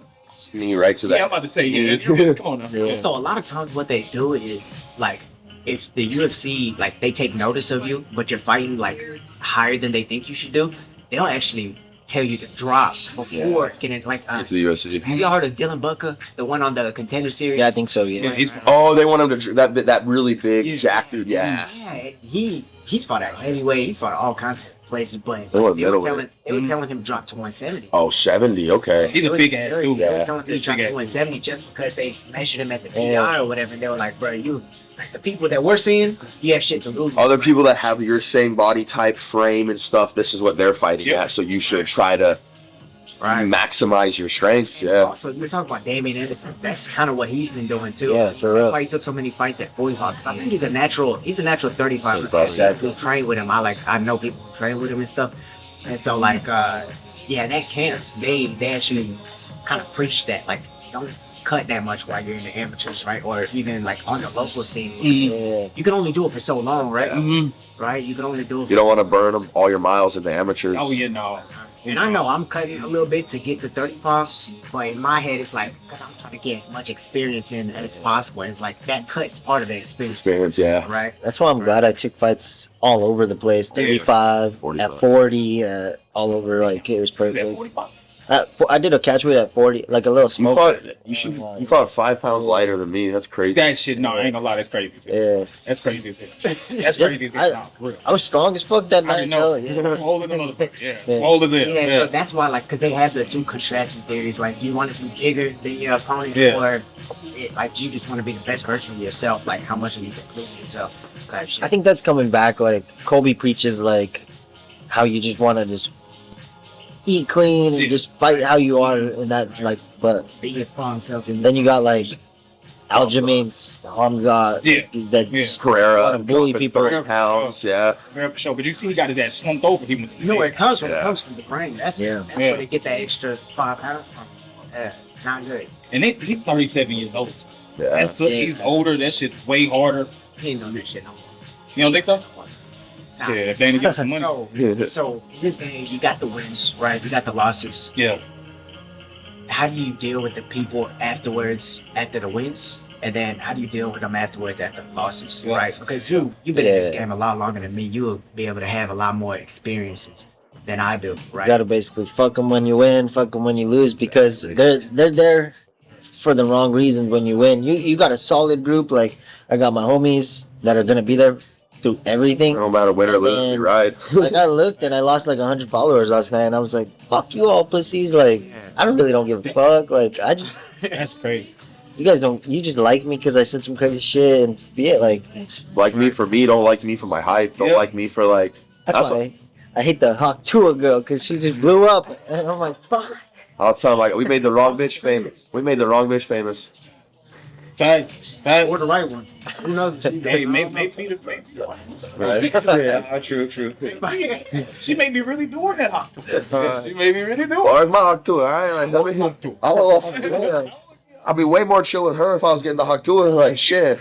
he right to that. Yeah, I'm about to say, yeah. Come on now. Yeah. So a lot of times what they do is like, if the UFC, like, they take notice of you, but you're fighting like higher than they think you should do, they'll actually tell you to drop before getting like. Into the UFC. Have y'all heard of Dylan Booker, the one on the Contender Series? Yeah, I think so. Yeah. He's Oh, they want him to that really big jack dude. Yeah. Yeah, he's fought at heavyweight. He's fought all kinds of places, but They want they were middleweight. telling him to drop to 170. Oh, 70. Okay. He's a big ass dude. They were Yeah. telling him to He's drop big to ass. 170 just because they measured him at the Yeah. PI or whatever, and they were like, bro, you, like, the people that we're seeing, you have shit to lose. Other people that have your same body type, frame, and stuff, this is what they're fighting Yeah. at. So you should try to maximize your strengths. Yeah. Also, we're talking about Damian Anderson. That's kind of what he's been doing too. Yeah, for real. That's why he took so many fights at 45. Because I think he's a natural 35. 35, exactly. Who train with him. I know people who train with him and stuff. And so like, yeah, that camp, they actually kind of preach that, like, don't cut that much while you're in the amateurs, right? Or even like on the local scene. Yeah. You can only do it for so long, right? Mm-hmm. Right? You can only do it. You don't want to burn them all your miles in the amateurs. Oh, yeah, no. And I know I'm cutting a little bit to get to 35, but in my head it's like, because I'm trying to get as much experience in as possible. It's like that cut's part of the experience, Yeah. right? That's why I'm glad I took fights all over the place. 35, 45. at 40, all over. Like, it was Yeah, perfect. 45. I did a catch weight at 40, like a little smoke. You fought 5 pounds lighter than me. That's crazy. That shit, no, I ain't gonna lie, that's crazy. Yeah. That's crazy. That's crazy. No, for real. I was strong as fuck that I night. didn't know. Yeah. Swole as a motherfucker. Yeah. Swole as it. Yeah, so that's why, like, because they have the two contraction theories, right? You want to be bigger than your opponent, or like you just want to be the best version of yourself, like how much you can prove yourself, type shit. I think that's coming back. Like Kobe preaches, like how you just want to just eat clean and just fight how you are, and that like. But be your strong self. then you got like Aljamain's Khamzat, that Pereira, want to bully people. 30 pounds, yeah. For sure, but you see, he got his ass slumped over. You know where it comes from? It comes from the brain. That's where they get that extra 5 pounds from. Yeah, not good. And he's 37 years old. Yeah. He's older. That shit's way harder. He ain't doing that shit no more. You don't think so? Nah. Yeah, if they ain't get some money. So in this game, you got the wins, right? You got the losses. Yeah. How do you deal with the people afterwards, after the wins? And then how do you deal with them afterwards after the losses, right? Because you've been in this game a lot longer than me. You'll be able to have a lot more experiences than I do, right? You gotta basically fuck them when you win, fuck them when you lose, because they're there for the wrong reasons when you win. You got a solid group. Like I got my homies that are gonna be there through everything. No matter win or lose, you ride. Like I looked and I lost like 100 followers last night, and I was like, "Fuck you all, pussies!" Like I don't give a fuck. Like I just That's crazy. you guys don't. You just like me because I said some crazy shit and be it. Like me for me, don't like me for my hype. Don't like me for like. That's why I hate the Hawk Tua girl because she just blew up, and I'm like, "Fuck." I'll tell them like we made the wrong bitch famous. We made the wrong bitch famous. Fact. Or the right one. Who knows? Hey, maybe the Right? Yeah, true. She may be really doing that hot. She may be really doing Or it's my Hawk Tua, alright? Like, I'd be way more chill with her if I was getting the Hawk Tua. Like shit.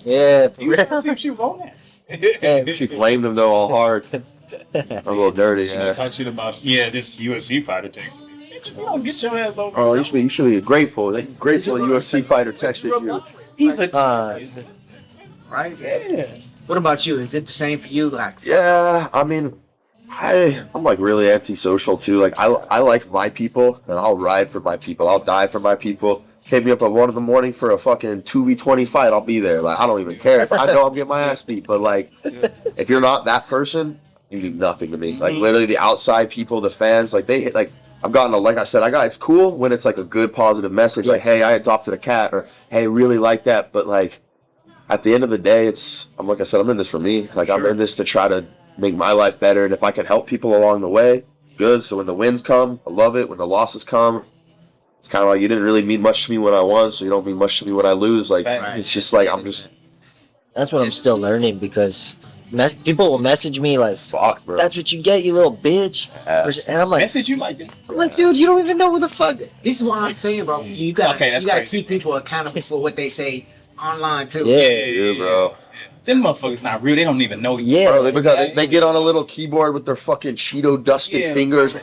Yeah, for You real. see if she was on that. She flamed him though all hard. A little dirty. She Yeah. talk shit about this UFC fighter takes me. Bitch, if you don't get your ass over. Oh, you should be grateful. Like, grateful a UFC fighter texted you. He's a Right? yeah. What about you? Is it the same for you? Like, Yeah, I mean, I'm like really antisocial too. Like I like my people, and I'll ride for my people. I'll die for my people. Hit me up at 1 a.m. for a fucking 2v20 fight. I'll be there. Like I don't even care if I know I'm getting my ass beat. But like, if you're not that person, you do nothing to me. Like literally, the outside people, the fans, like they like. I've gotten like I said, it's cool when it's like a good positive message, like hey, I adopted a cat, or hey, really like that. But like at the end of the day, I'm like I said, I'm in this for me. Like I'm in this to try to make my life better, and if I can help people along the way, good. So when the wins come, I love it. When the losses come, it's kind of like you didn't really mean much to me when I won, so you don't mean much to me when I lose. Like it's just like That's what I'm still learning because people will message me like, fuck, bro. "That's what you get, you little bitch," and I'm like, Message you like that? I'm like, dude, you don't even know who the fuck. this is what I'm saying, bro. You gotta keep people accountable for what they say online too. Yeah, bro. Them motherfuckers not real. They don't even know you. Yeah, Bro, because they get on a little keyboard with their fucking Cheeto dusted fingers.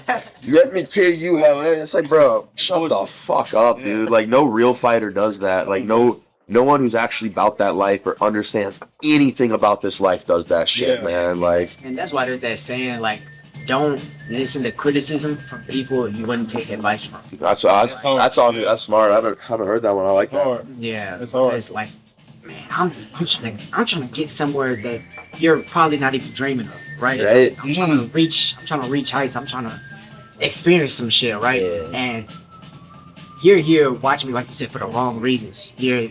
Let me tell you how it's like, bro, shut the fuck up, dude. Like, no real fighter does that. Like, no one who's actually about that life or understands anything about this life does that shit, man. Like, And that's why there's that saying, like, don't listen to criticism from people you wouldn't take advice from. that's smart. I haven't heard that one. I like that. Yeah, That's hard. It's like, man, I'm trying to get somewhere that you're probably not even dreaming of, right? Right. I'm trying to reach heights. I'm trying to experience some shit, right? Yeah. And you're here watching me, like you said, for the wrong reasons. You're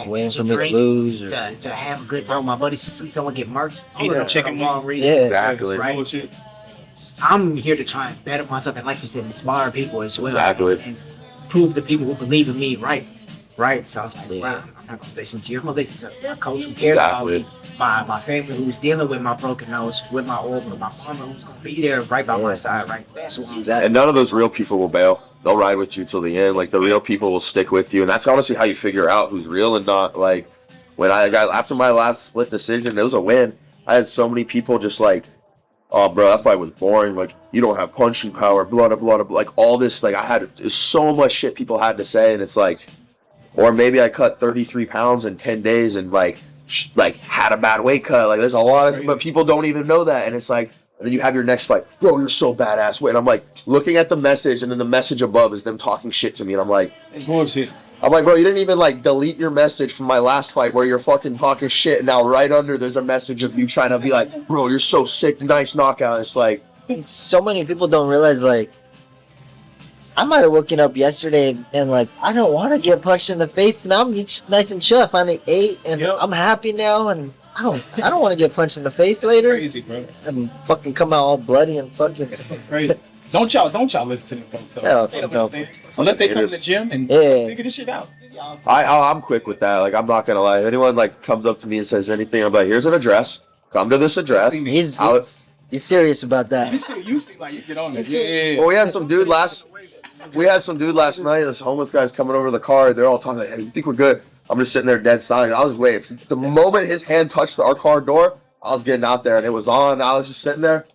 waiting to for me to drink, lose. to have a good time with my buddies, to see someone get murked. Eat some For chicken the wrong wings. reasons. Yeah. Exactly. Right? Bullshit. I'm here to try and better myself, and like you said, inspire people as well. Exactly. And prove the people who believe in me right. So I was like, Yeah. wow, I'm not gonna listen to you. I'm gonna listen to my coach who cares Exactly. about me, my family who's dealing with my broken nose, with my organ, my mama who's gonna be there right by my side, right? That's what I'm exactly. And none of those real people will bail. They'll ride with you till the end. Like, the real people will stick with you. And that's honestly how you figure out who's real and not. Like, when I got, after my last split decision, it was a win. I had so many people just like, oh, bro, that fight was boring. Like, you don't have punching power, blah, blah, blah, blah. Like, all this, like, there's so much shit people had to say. And it's like, or maybe I cut 33 pounds in 10 days and, like, had a bad weight cut. Like, there's a lot of, but people don't even know that. And it's like, And then you have your next fight. Bro, you're so badass. Wait, and I'm like looking at the message, and then the message above is them talking shit to me. And I'm like, It's bullshit. I'm like, bro, you didn't even like delete your message from my last fight where you're fucking talking shit. And now right under there's a message of you trying to be like, bro, you're so sick, nice knockout. It's like, So many people don't realize, like, I might have woken up yesterday and, like, I don't want to get punched in the face, and I'm nice and chill. I finally ate, and I'm happy now, and I don't want to get punched in the face later. Crazy, bro. And fucking come out all bloody and fucking Crazy. Don't y'all listen to them folks. Hell, They don't no. understand. Unless they come to the gym and Yeah. figure this shit out. I'm quick with that. Like, I'm not gonna lie. If anyone like comes up to me and says anything, I'm like, here's an address. Come to this address. he's serious about that. You see like you get on it. Yeah. Well, we had some dude last night. This homeless guy's coming over the car. They're all talking like, hey, you think we're good? I'm just sitting there dead silent. I was just waiting. The moment his hand touched our car door, I was getting out there and it was on. I was just sitting there.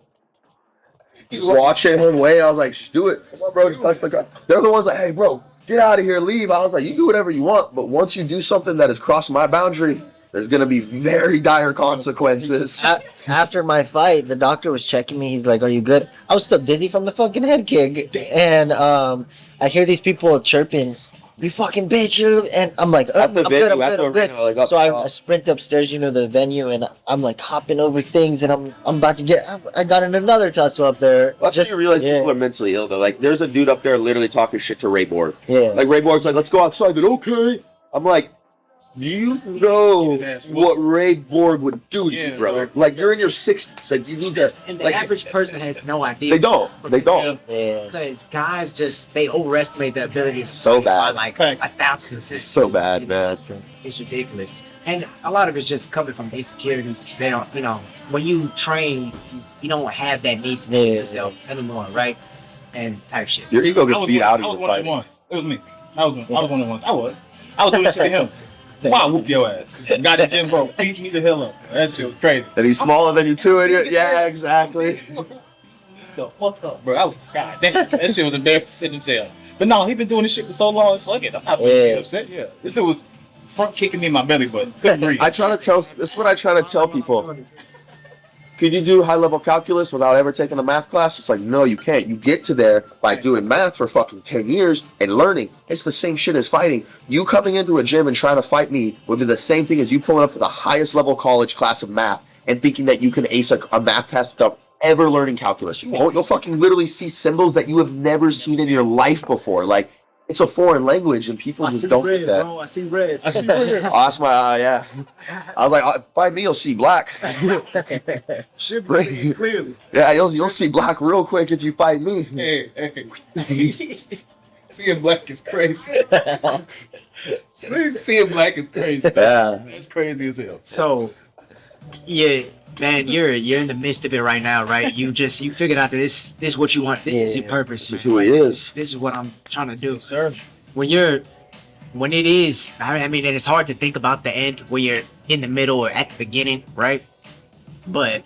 Just watching him wait. I was like, just do it. Come on, bro. Just touch the car. They're the ones like, hey, bro, get out of here. Leave. I was like, you do whatever you want. But once you do something that has crossed my boundary, there's going to be very dire consequences. After my fight, the doctor was checking me. He's like, "Are you good?" I was still dizzy from the fucking head kick, and I hear these people chirping, "You fucking bitch!" And I'm like, At the I'm venue, good, I'm at good, the I'm good. arena, like, up So I top. sprint upstairs, the venue, and I'm like hopping over things, and I'm about to get. I got in another tussle up there. That's when you realize people are mentally ill, though. Like, there's a dude up there literally talking shit to Ray Borg. Yeah. Like, Ray Borg's like, let's go outside. Then, okay. I'm like, do you know what Ray Borg would do to you, brother? Like, you're in your 60s. Like, you need to... And the like, average person has no idea. They don't. They don't. Yeah. Because guys they overestimate the ability to So fight by bad. like Thanks. 1,000 assists. So bad, man. It's ridiculous. And a lot of it's just coming from insecurities. They don't, when you train, you don't have that need to be yourself anymore, right? And type shit. Your ego I gets was beat one- out I was of your one of the fight. ones. It was me. I was one of the ones. I was doing shit to him. Wow, whoop your ass. Got the gym, bro. Beat me the hell up. That shit was crazy. And he's smaller than you, too. And yeah, exactly. The fuck up, bro. I was, God damn, that shit was embarrassing as hell. But no, he been doing this shit for so long. Fuck it. I'm not really upset. Yeah. This dude was front kicking me in my belly button. Couldn't breathe. This is what I try to tell people. Could you do high-level calculus without ever taking a math class? It's like, no, you can't. You get to there by doing math for fucking 10 years and learning. It's the same shit as fighting. You coming into a gym and trying to fight me would be the same thing as you pulling up to the highest level college class of math and thinking that you can ace a math test without ever learning calculus. You won't. You'll fucking literally see symbols that you have never seen in your life before. Like, it's a foreign language and people just don't get that. Bro, I see red. I see red. Oh, that's my, yeah. I was like, fight me, you'll see black. Clearly. Yeah, you'll see black real quick if you fight me. Hey. Seeing black is crazy. Seeing black is crazy. Yeah. That's crazy as hell. So, yeah, man, you're in the midst of it right now, right? You figured out that this is what you want. This is your purpose. This is who he is. This is what I'm trying to do. Sir. When it is, I mean, and it's hard to think about the end when you're in the middle or at the beginning, right? But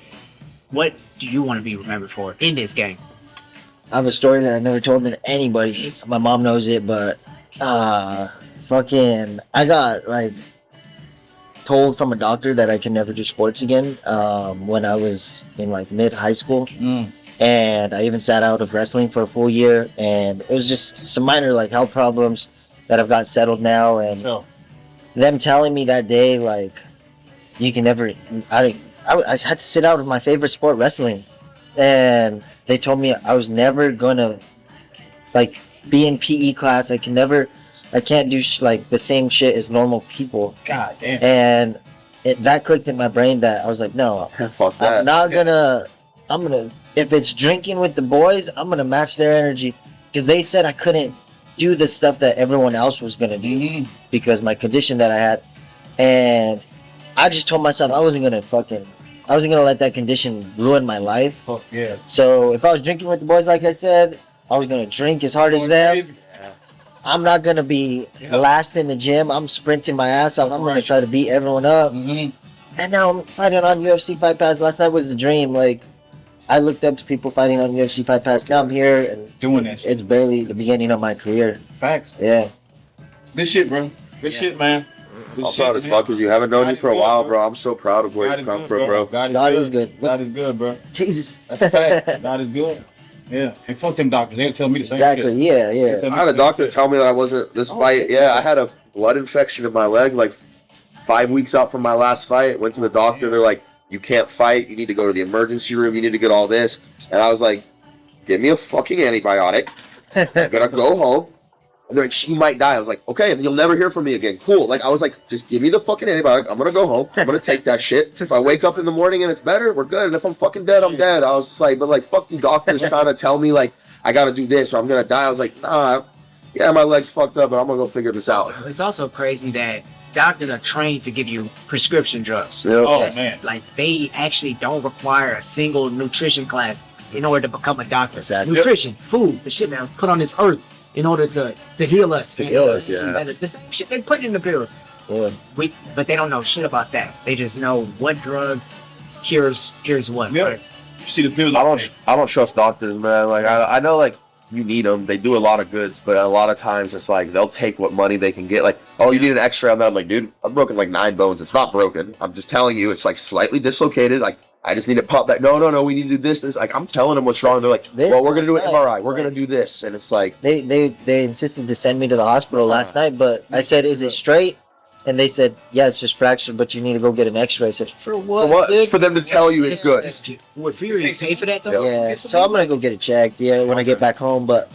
what do you want to be remembered for in this game? I have a story that I never told to anybody. My mom knows it, but fucking, I got like told from a doctor that I can never do sports again when I was in like mid high school. And I even sat out of wrestling for a full year, and it was just some minor like health problems that have got settled now. And them telling me that day, like, you can never, I had to sit out of my favorite sport, wrestling. And they told me I was never gonna like be in PE class. I can't do like the same shit as normal people. God damn. And that clicked in my brain that I was like, no, Fuck that. I'm not gonna, if it's drinking with the boys, I'm gonna match their energy. Because they said I couldn't do the stuff that everyone else was gonna do because my condition that I had. And I just told myself I wasn't gonna let that condition ruin my life. Fuck yeah. So if I was drinking with the boys, like I said, I was gonna drink as hard as them. I'm not gonna be last in the gym. I'm sprinting my ass off. I'm gonna try to beat everyone up. And now I'm fighting on UFC Fight Pass. Last night was a dream. Like, I looked up to people fighting on UFC Fight Pass. Now I'm here and Doing that shit. it's barely the beginning of my career. Facts. Yeah. Good shit, bro. Good shit, man. I'm proud as fuck of you. Haven't known you for a while, bro. I'm so proud of where you come from, bro. God is good. God is good, bro. Jesus. That's a fact. God is good. Yeah. And fuck them doctors. They'll tell me the same Exactly. shit. Yeah. I had a doctor tell me that I wasn't this fight. Yeah, I had a blood infection in my leg like 5 weeks out from my last fight. Went to the doctor. They're like, you can't fight. You need to go to the emergency room. You need to get all this. And I was like, give me a fucking antibiotic. I'm gonna go home. And they're like, she might die. I was like, okay, and then you'll never hear from me again. Cool. Like, I was like, just give me the fucking antibiotic. I'm gonna go home. I'm gonna take that shit. If I wake up in the morning and it's better, we're good. And if I'm fucking dead, I'm dead. I was just like, but like, fucking doctors trying to tell me like, I gotta do this or I'm gonna die. I was like, nah, yeah, my leg's fucked up, but I'm gonna go figure this out. It's also crazy that doctors are trained to give you prescription drugs. Yeah. Oh, man. Like, they actually don't require a single nutrition class in order to become a doctor. Exactly. Nutrition, food, the shit that was put on this earth in order to heal us. To heal us, yeah. The same shit they put in the pills. Yeah. But they don't know shit about that. They just know what drug cures what. Yeah. Right? You see the pills. I don't trust doctors, man. Like, I know, like, you need them. They do a lot of goods, but a lot of times it's like they'll take what money they can get. Like, oh, you need an X-ray on that. I'm like, dude, I've broken like 9 bones. It's not broken. I'm just telling you, it's like slightly dislocated. Like, I just need it popped back. No, we need to do this. Like, I'm telling them what's wrong. They're like, well, we're gonna do an MRI. We're gonna do this, and it's like They insisted to send me to the hospital last night, but I said, is it straight? And they said, yeah, it's just fractured, but you need to go get an X-ray. I said, for what? for what? dude? For them to tell you it's good. What, for you to pay for that though? Yeah, so I'm gonna go get it checked. Yeah, when I get back home, but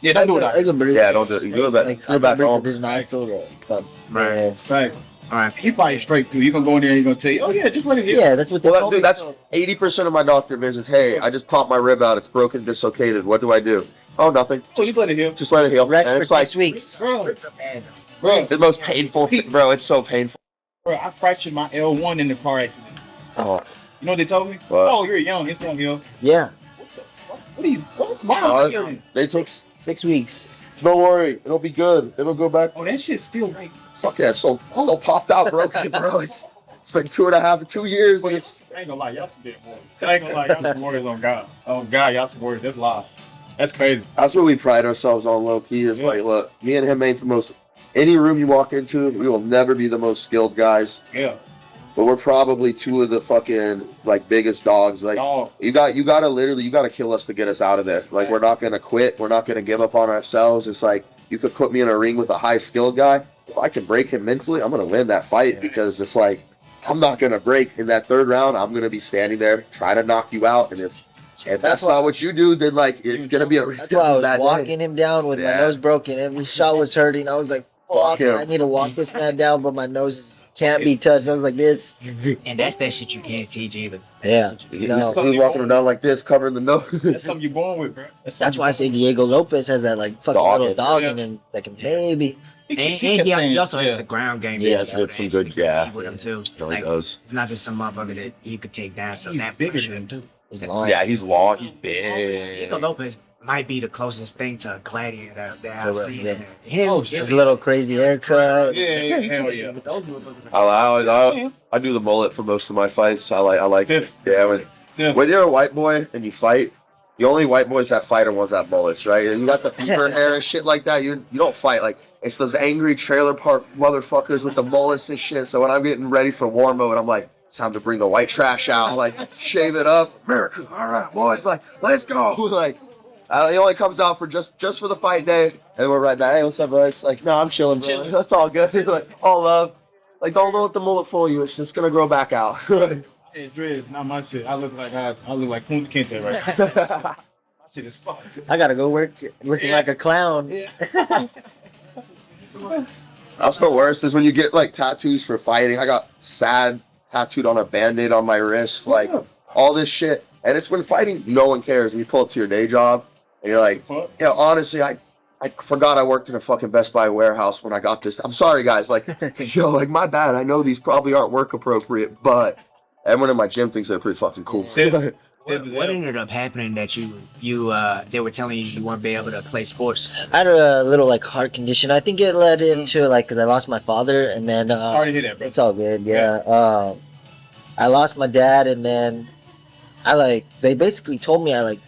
Yeah, don't do I that. can breathe. Yeah, don't do it. You do it back. Like, Do it back home. This nostril, but, Right. yeah. Right. All right. He probably straight through. He gonna go in there and he gonna tell you, oh yeah, just let it hit. Yeah, that's what they Well, told dude, me. that's 80% of my doctor visits. Hey, I just popped my rib out. It's broken, dislocated. What do I do? Oh, nothing. So just let it heal. Just let it heal. Rest And for it's like 6 weeks. Bro, the most painful thing, bro. It's so painful. bro, I fractured my L1 in the car accident. Oh, You know what they told me? What? Oh, you're young. It's gonna heal. Yeah, What are you? Why? Uh, they took. 6 weeks. Don't worry, it'll be good. It'll go back. Oh, that shit's still like. Fuck yeah, it's so popped out, broken, bro. It's been 2 years. And it's I ain't gonna lie, y'all some big warriors. I ain't gonna lie, y'all some warriors on God. Oh God, y'all some warriors. That's live. That's crazy. that's what we pride ourselves on, low key. It's like, look, me and him ain't the most. Any room you walk into, we will never be the most skilled guys, Yeah. but we're probably 2 of the fucking like biggest dogs. Like Dog. you gotta kill us to get us out of there. Like we're not gonna quit. We're not gonna give up on ourselves. It's like you could put me in a ring with a high skilled guy. If I can break him mentally, I'm gonna win that fight because it's like I'm not gonna break in that 3rd round. I'm gonna be standing there trying to knock you out, and if that's not what you do, then like it's gonna be a That's why I was bad day. walking him down with my Yeah. nose broken. Every shot was hurting. I was like, fuck, him. I need to walk this man down, but my nose can't be touched. I was like this. And that's that shit you can't teach either. Yeah. He No. was walking him down like this, covering the nose. That's something you're born with, bro. That's why I say Diego Lopez has that like fucking Dog little in- dog yeah. in him that can maybe. And kept he saying- also yeah. has the ground game. Yeah, it's got some good- yeah. With him too. No, he Like, does. it's not just some motherfucker that you could take down. So He's that bigger pressure. than him, too. He's long. Yeah, he's long. He's Diego big. Lopez might be the closest thing to a gladiator that For I've real, seen. yeah. Him, Oh, shit. His little crazy haircut. Yeah, hell yeah. But those motherfuckers are I do the mullet for most of my fights. I like it. Yeah, Yeah. when you're a white boy and you fight, the only white boys that fight are ones that mullets, right? And you got the beaver hair and shit like that. You don't fight like it's those angry trailer park motherfuckers with the mullets and shit. So when I'm getting ready for war mode, I'm like, it's time to bring the white trash out, like shave it up. America, all right, boys, like let's go. Like he only comes out for just for the fight day, and we're right back. Hey, what's up, boys? Like, no, I'm chilling, bro. That's all good. Like all love. Like don't let the mullet fool you. It's just gonna grow back out. Hey, dreads, not my shit. I look like Kunta Kinte right now. My shit is fucked. I gotta go work looking like a clown. That's the worst is when you get like tattoos for fighting. I got sad tattooed on a band-aid on my wrist, like all this shit. And it's when fighting, no one cares. And you pull up to your day job and you're like, yeah, honestly, I forgot I worked in a fucking Best Buy warehouse when I got this. I'm sorry, guys. Like, yo, like my bad. I know these probably aren't work appropriate, but everyone in my gym thinks they're pretty fucking cool. What ended up happening that they were telling you weren't be able to play sports? I had a little like heart condition. I think it led into like because I lost my father and then Sorry to hear that, bro. it's all good. Yeah. I lost my dad and then they basically told me I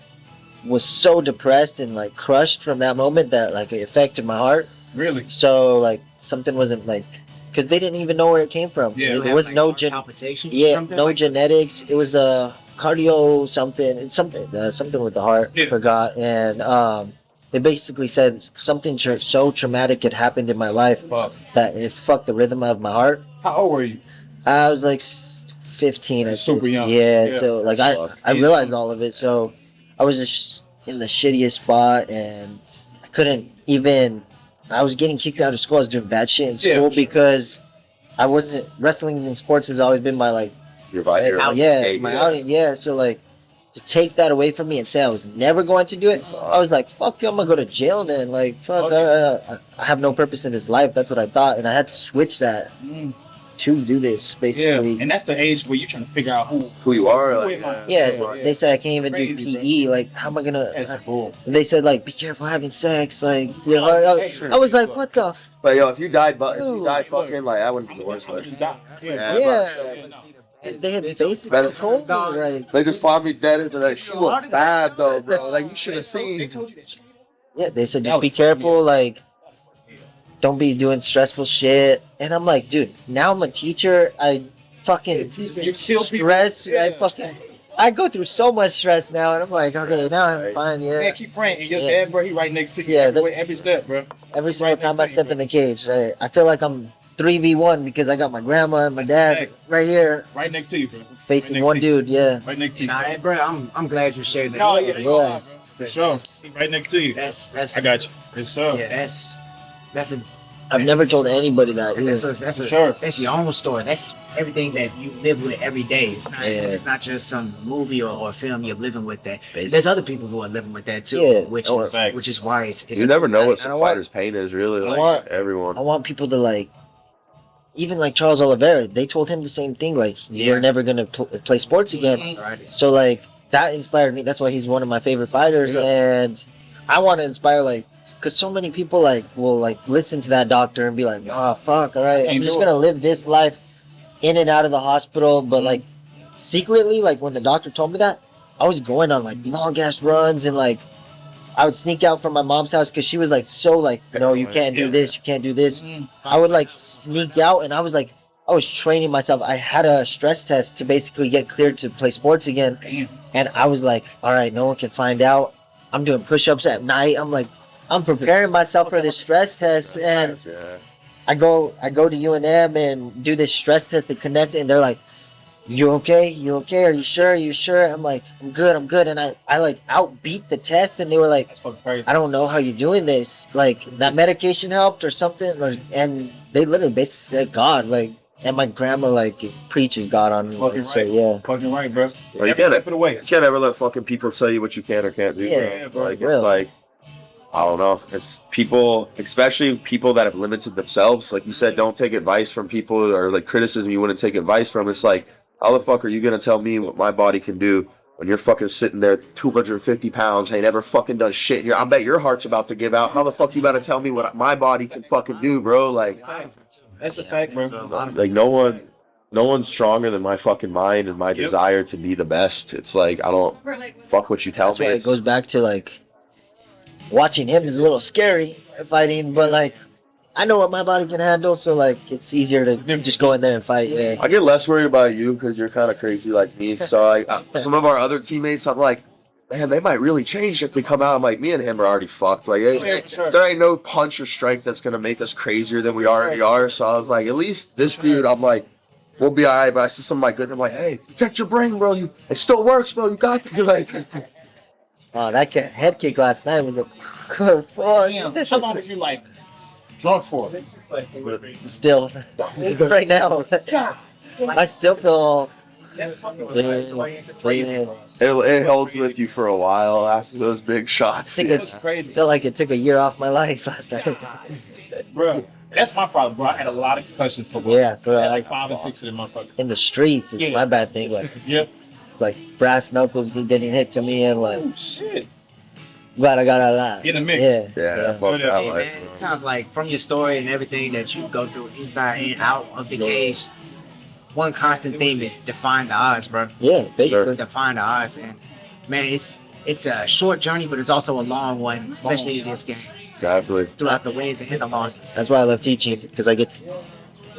was so depressed and like crushed from that moment that like it affected my heart. Really? So like something wasn't like because they didn't even know where it came from. Yeah. There was Like, no heart palpitations or yeah, something no like this? genetics. It was a cardio something. It's something with the heart. Yeah. Forgot. And they basically said something so traumatic had happened in my life Fuck. that it fucked the rhythm of my heart. How old were you? I was like 15. I Super think. young. Yeah. Yeah. So like I realized all of it. So I was just in the shittiest spot, and I couldn't even. I was getting kicked out of school. I was doing bad shit in school because I wasn't wrestling in sports has always been my like Your vibe. my outing. Yeah. So like to take that away from me and say I was never going to do it, I was like, fuck you, I'm gonna go to jail then. Like fuck, I have no purpose in this life. That's what I thought, and I had to switch that to do this Yeah, basically. and that's the age where you're trying to figure out Who you are. Who Like, am I? Yeah, they said I can't even do Crazy, PE. Like, how am I gonna? That's bull. They said like, be careful having sex. Like, you know, I was like, what the? but yo, if you died Look. fucking, like, that wouldn't be the worst. I'm Like, just die. Yeah. Yeah, they had basically told me like, they just found me dead, and like, she was bad though, bro. Like, you should have seen. yeah, they said just be careful. Like, don't be doing stressful shit. And I'm like, dude, now I'm a teacher. I fucking You kill people. stress. Yeah. I go through so much stress now, and I'm like, okay, now I'm fine. Man, Yeah. keep praying. And your Yeah. dad, bro, he right next to you. Yeah, Every step, bro. Every single time I step in the cage, I feel like I'm 3v1 because I got my grandma and my dad right here Right next to you, bro. facing Right one next to you. dude. Yeah. Right next to you. Nah, hey, bro, I'm glad you shared that. No, yeah, Yes. for sure. Right next to you. That's I got you. Yes, sir. yeah, that's a I've never told anybody that. that's Sure. that's your own story. That's everything that you live with every day. It's not Yeah. it's not just some movie or film you're living with that. Basically. There's other people who are living with that too, Yeah. which Or- is why it's You never know what I some don't want- fighter's pain is, really. I Like, want- everyone. I want people to like, even like Charles Oliveira, they told him the same thing. Like, you're Yeah. never gonna play sports again. right. So like that inspired me. That's why he's one of my favorite fighters, Yeah. and I want to inspire like, because so many people like will like listen to that doctor and be like, oh fuck, all right, I'm Can't just do it. gonna live this life in and out of the hospital. But like secretly, like when the doctor told me that, I was going on like long ass runs, and like I would sneak out from my mom's house because she was like so like, no, you can't do this, you can't do this. I would like sneak out, and I was training myself. I had a stress test to basically get cleared to play sports again. Damn. And I was like, all right, no one can find out. I'm doing push-ups at night. I'm preparing myself for this stress test. And Yeah. I go to UNM and do this stress test. They connect it, and they're like, you okay? You okay? Are you sure? Are you sure? I'm like, I'm good. And I like outbeat the test, and they were like, That's fucking crazy. I don't know how you're doing this. Like, that medication helped or something. And they literally basically said God, like, and my grandma like preaches God on me. Fucking So right. yeah. Fucking right, bro. Well, you Every can't- step of the way. You can't ever let fucking people tell you what you can or can't do. Yeah, bro. Like, real. it's like, I don't know. It's people, especially people that have limited themselves. Like you said, don't take advice from people, or like criticism you wouldn't take advice from. It's like, how the fuck are you gonna tell me what my body can do when you're fucking sitting there 250 pounds, ain't never fucking done shit? I bet your heart's about to give out. How the fuck you about to tell me what my body can fucking do, bro? Like That's a fact, bro. no one's stronger than my fucking mind and my desire to be the best. It's like, I don't fuck what you tell That's me. why it goes back to like watching him is a little scary fighting, but like I know what my body can handle, so like it's easier to just go in there and fight. Yeah. I get less worried about you because you're kind of crazy like me. So some of our other teammates, I'm like, man, they might really change if they come out. I'm like, me and him are already fucked. Like, there ain't no punch or strike that's gonna make us crazier than we already are. So I was like, at least this dude, I'm like, we'll be alright. But I see some of my good, I'm like, hey, protect your brain, bro. It still works, bro. You got to like. Oh, that head kick last night was a good for Damn. How long was you like drunk for? still right now. I still feel. It holds with you for a while after those big shots. I think Crazy. felt like it took a year off my life last night. Bro, that's my problem, bro. I had a lot of concussions for Yeah, for I had like 5 or 6 of them motherfuckers. in the streets, it's Yeah. my bad thing. Like, Yep. like brass knuckles getting hit to me, and like, Oh shit. glad I got out of that. In the mix. Yeah. Yeah, fuck Yeah. that Hey, life. man, it sounds like from your story and everything that you go through inside and out of the cage, one constant theme is define the odds, bro. Yeah, basically. Define the odds, and man, it's a short journey, but it's also a long one, especially in this game. Exactly. Throughout the wins and the losses. That's why I love teaching, because I get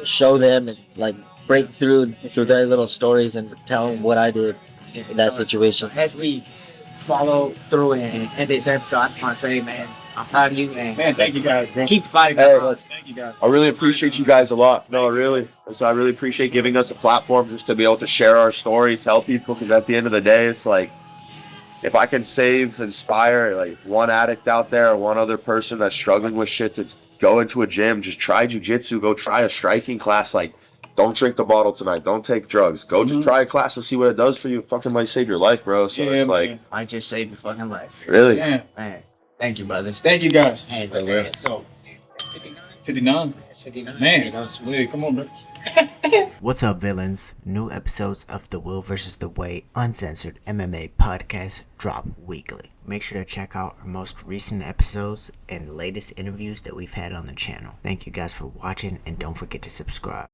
show them and like break through their little stories and tell them what I did in that situation. As we follow through and this episode, I just want to say, man, I'm proud of you, Man, thank you guys, bro. Keep fighting Hey. for us. Thank you guys. I really appreciate you guys a lot. No, really. So I really appreciate giving us a platform just to be able to share our story, tell people, because at the end of the day, it's like, if I can inspire like one addict out there or one other person that's struggling with shit to go into a gym, just try jujitsu, go try a striking class. Like, don't drink the bottle tonight. Don't take drugs. Go just try a class and see what it does for you. It fucking might save your life, bro. So it's like, man. I just saved your fucking life. really. Man, Man, thank you, brothers. thank you guys. Hey, Yeah. so 59. it's 59. Man, That's yeah, come on, bro. What's up, villains? New episodes of the Will vs. the Way Uncensored MMA podcast drop weekly. Make sure to check out our most recent episodes and latest interviews that we've had on the channel. Thank you guys for watching, and don't forget to subscribe.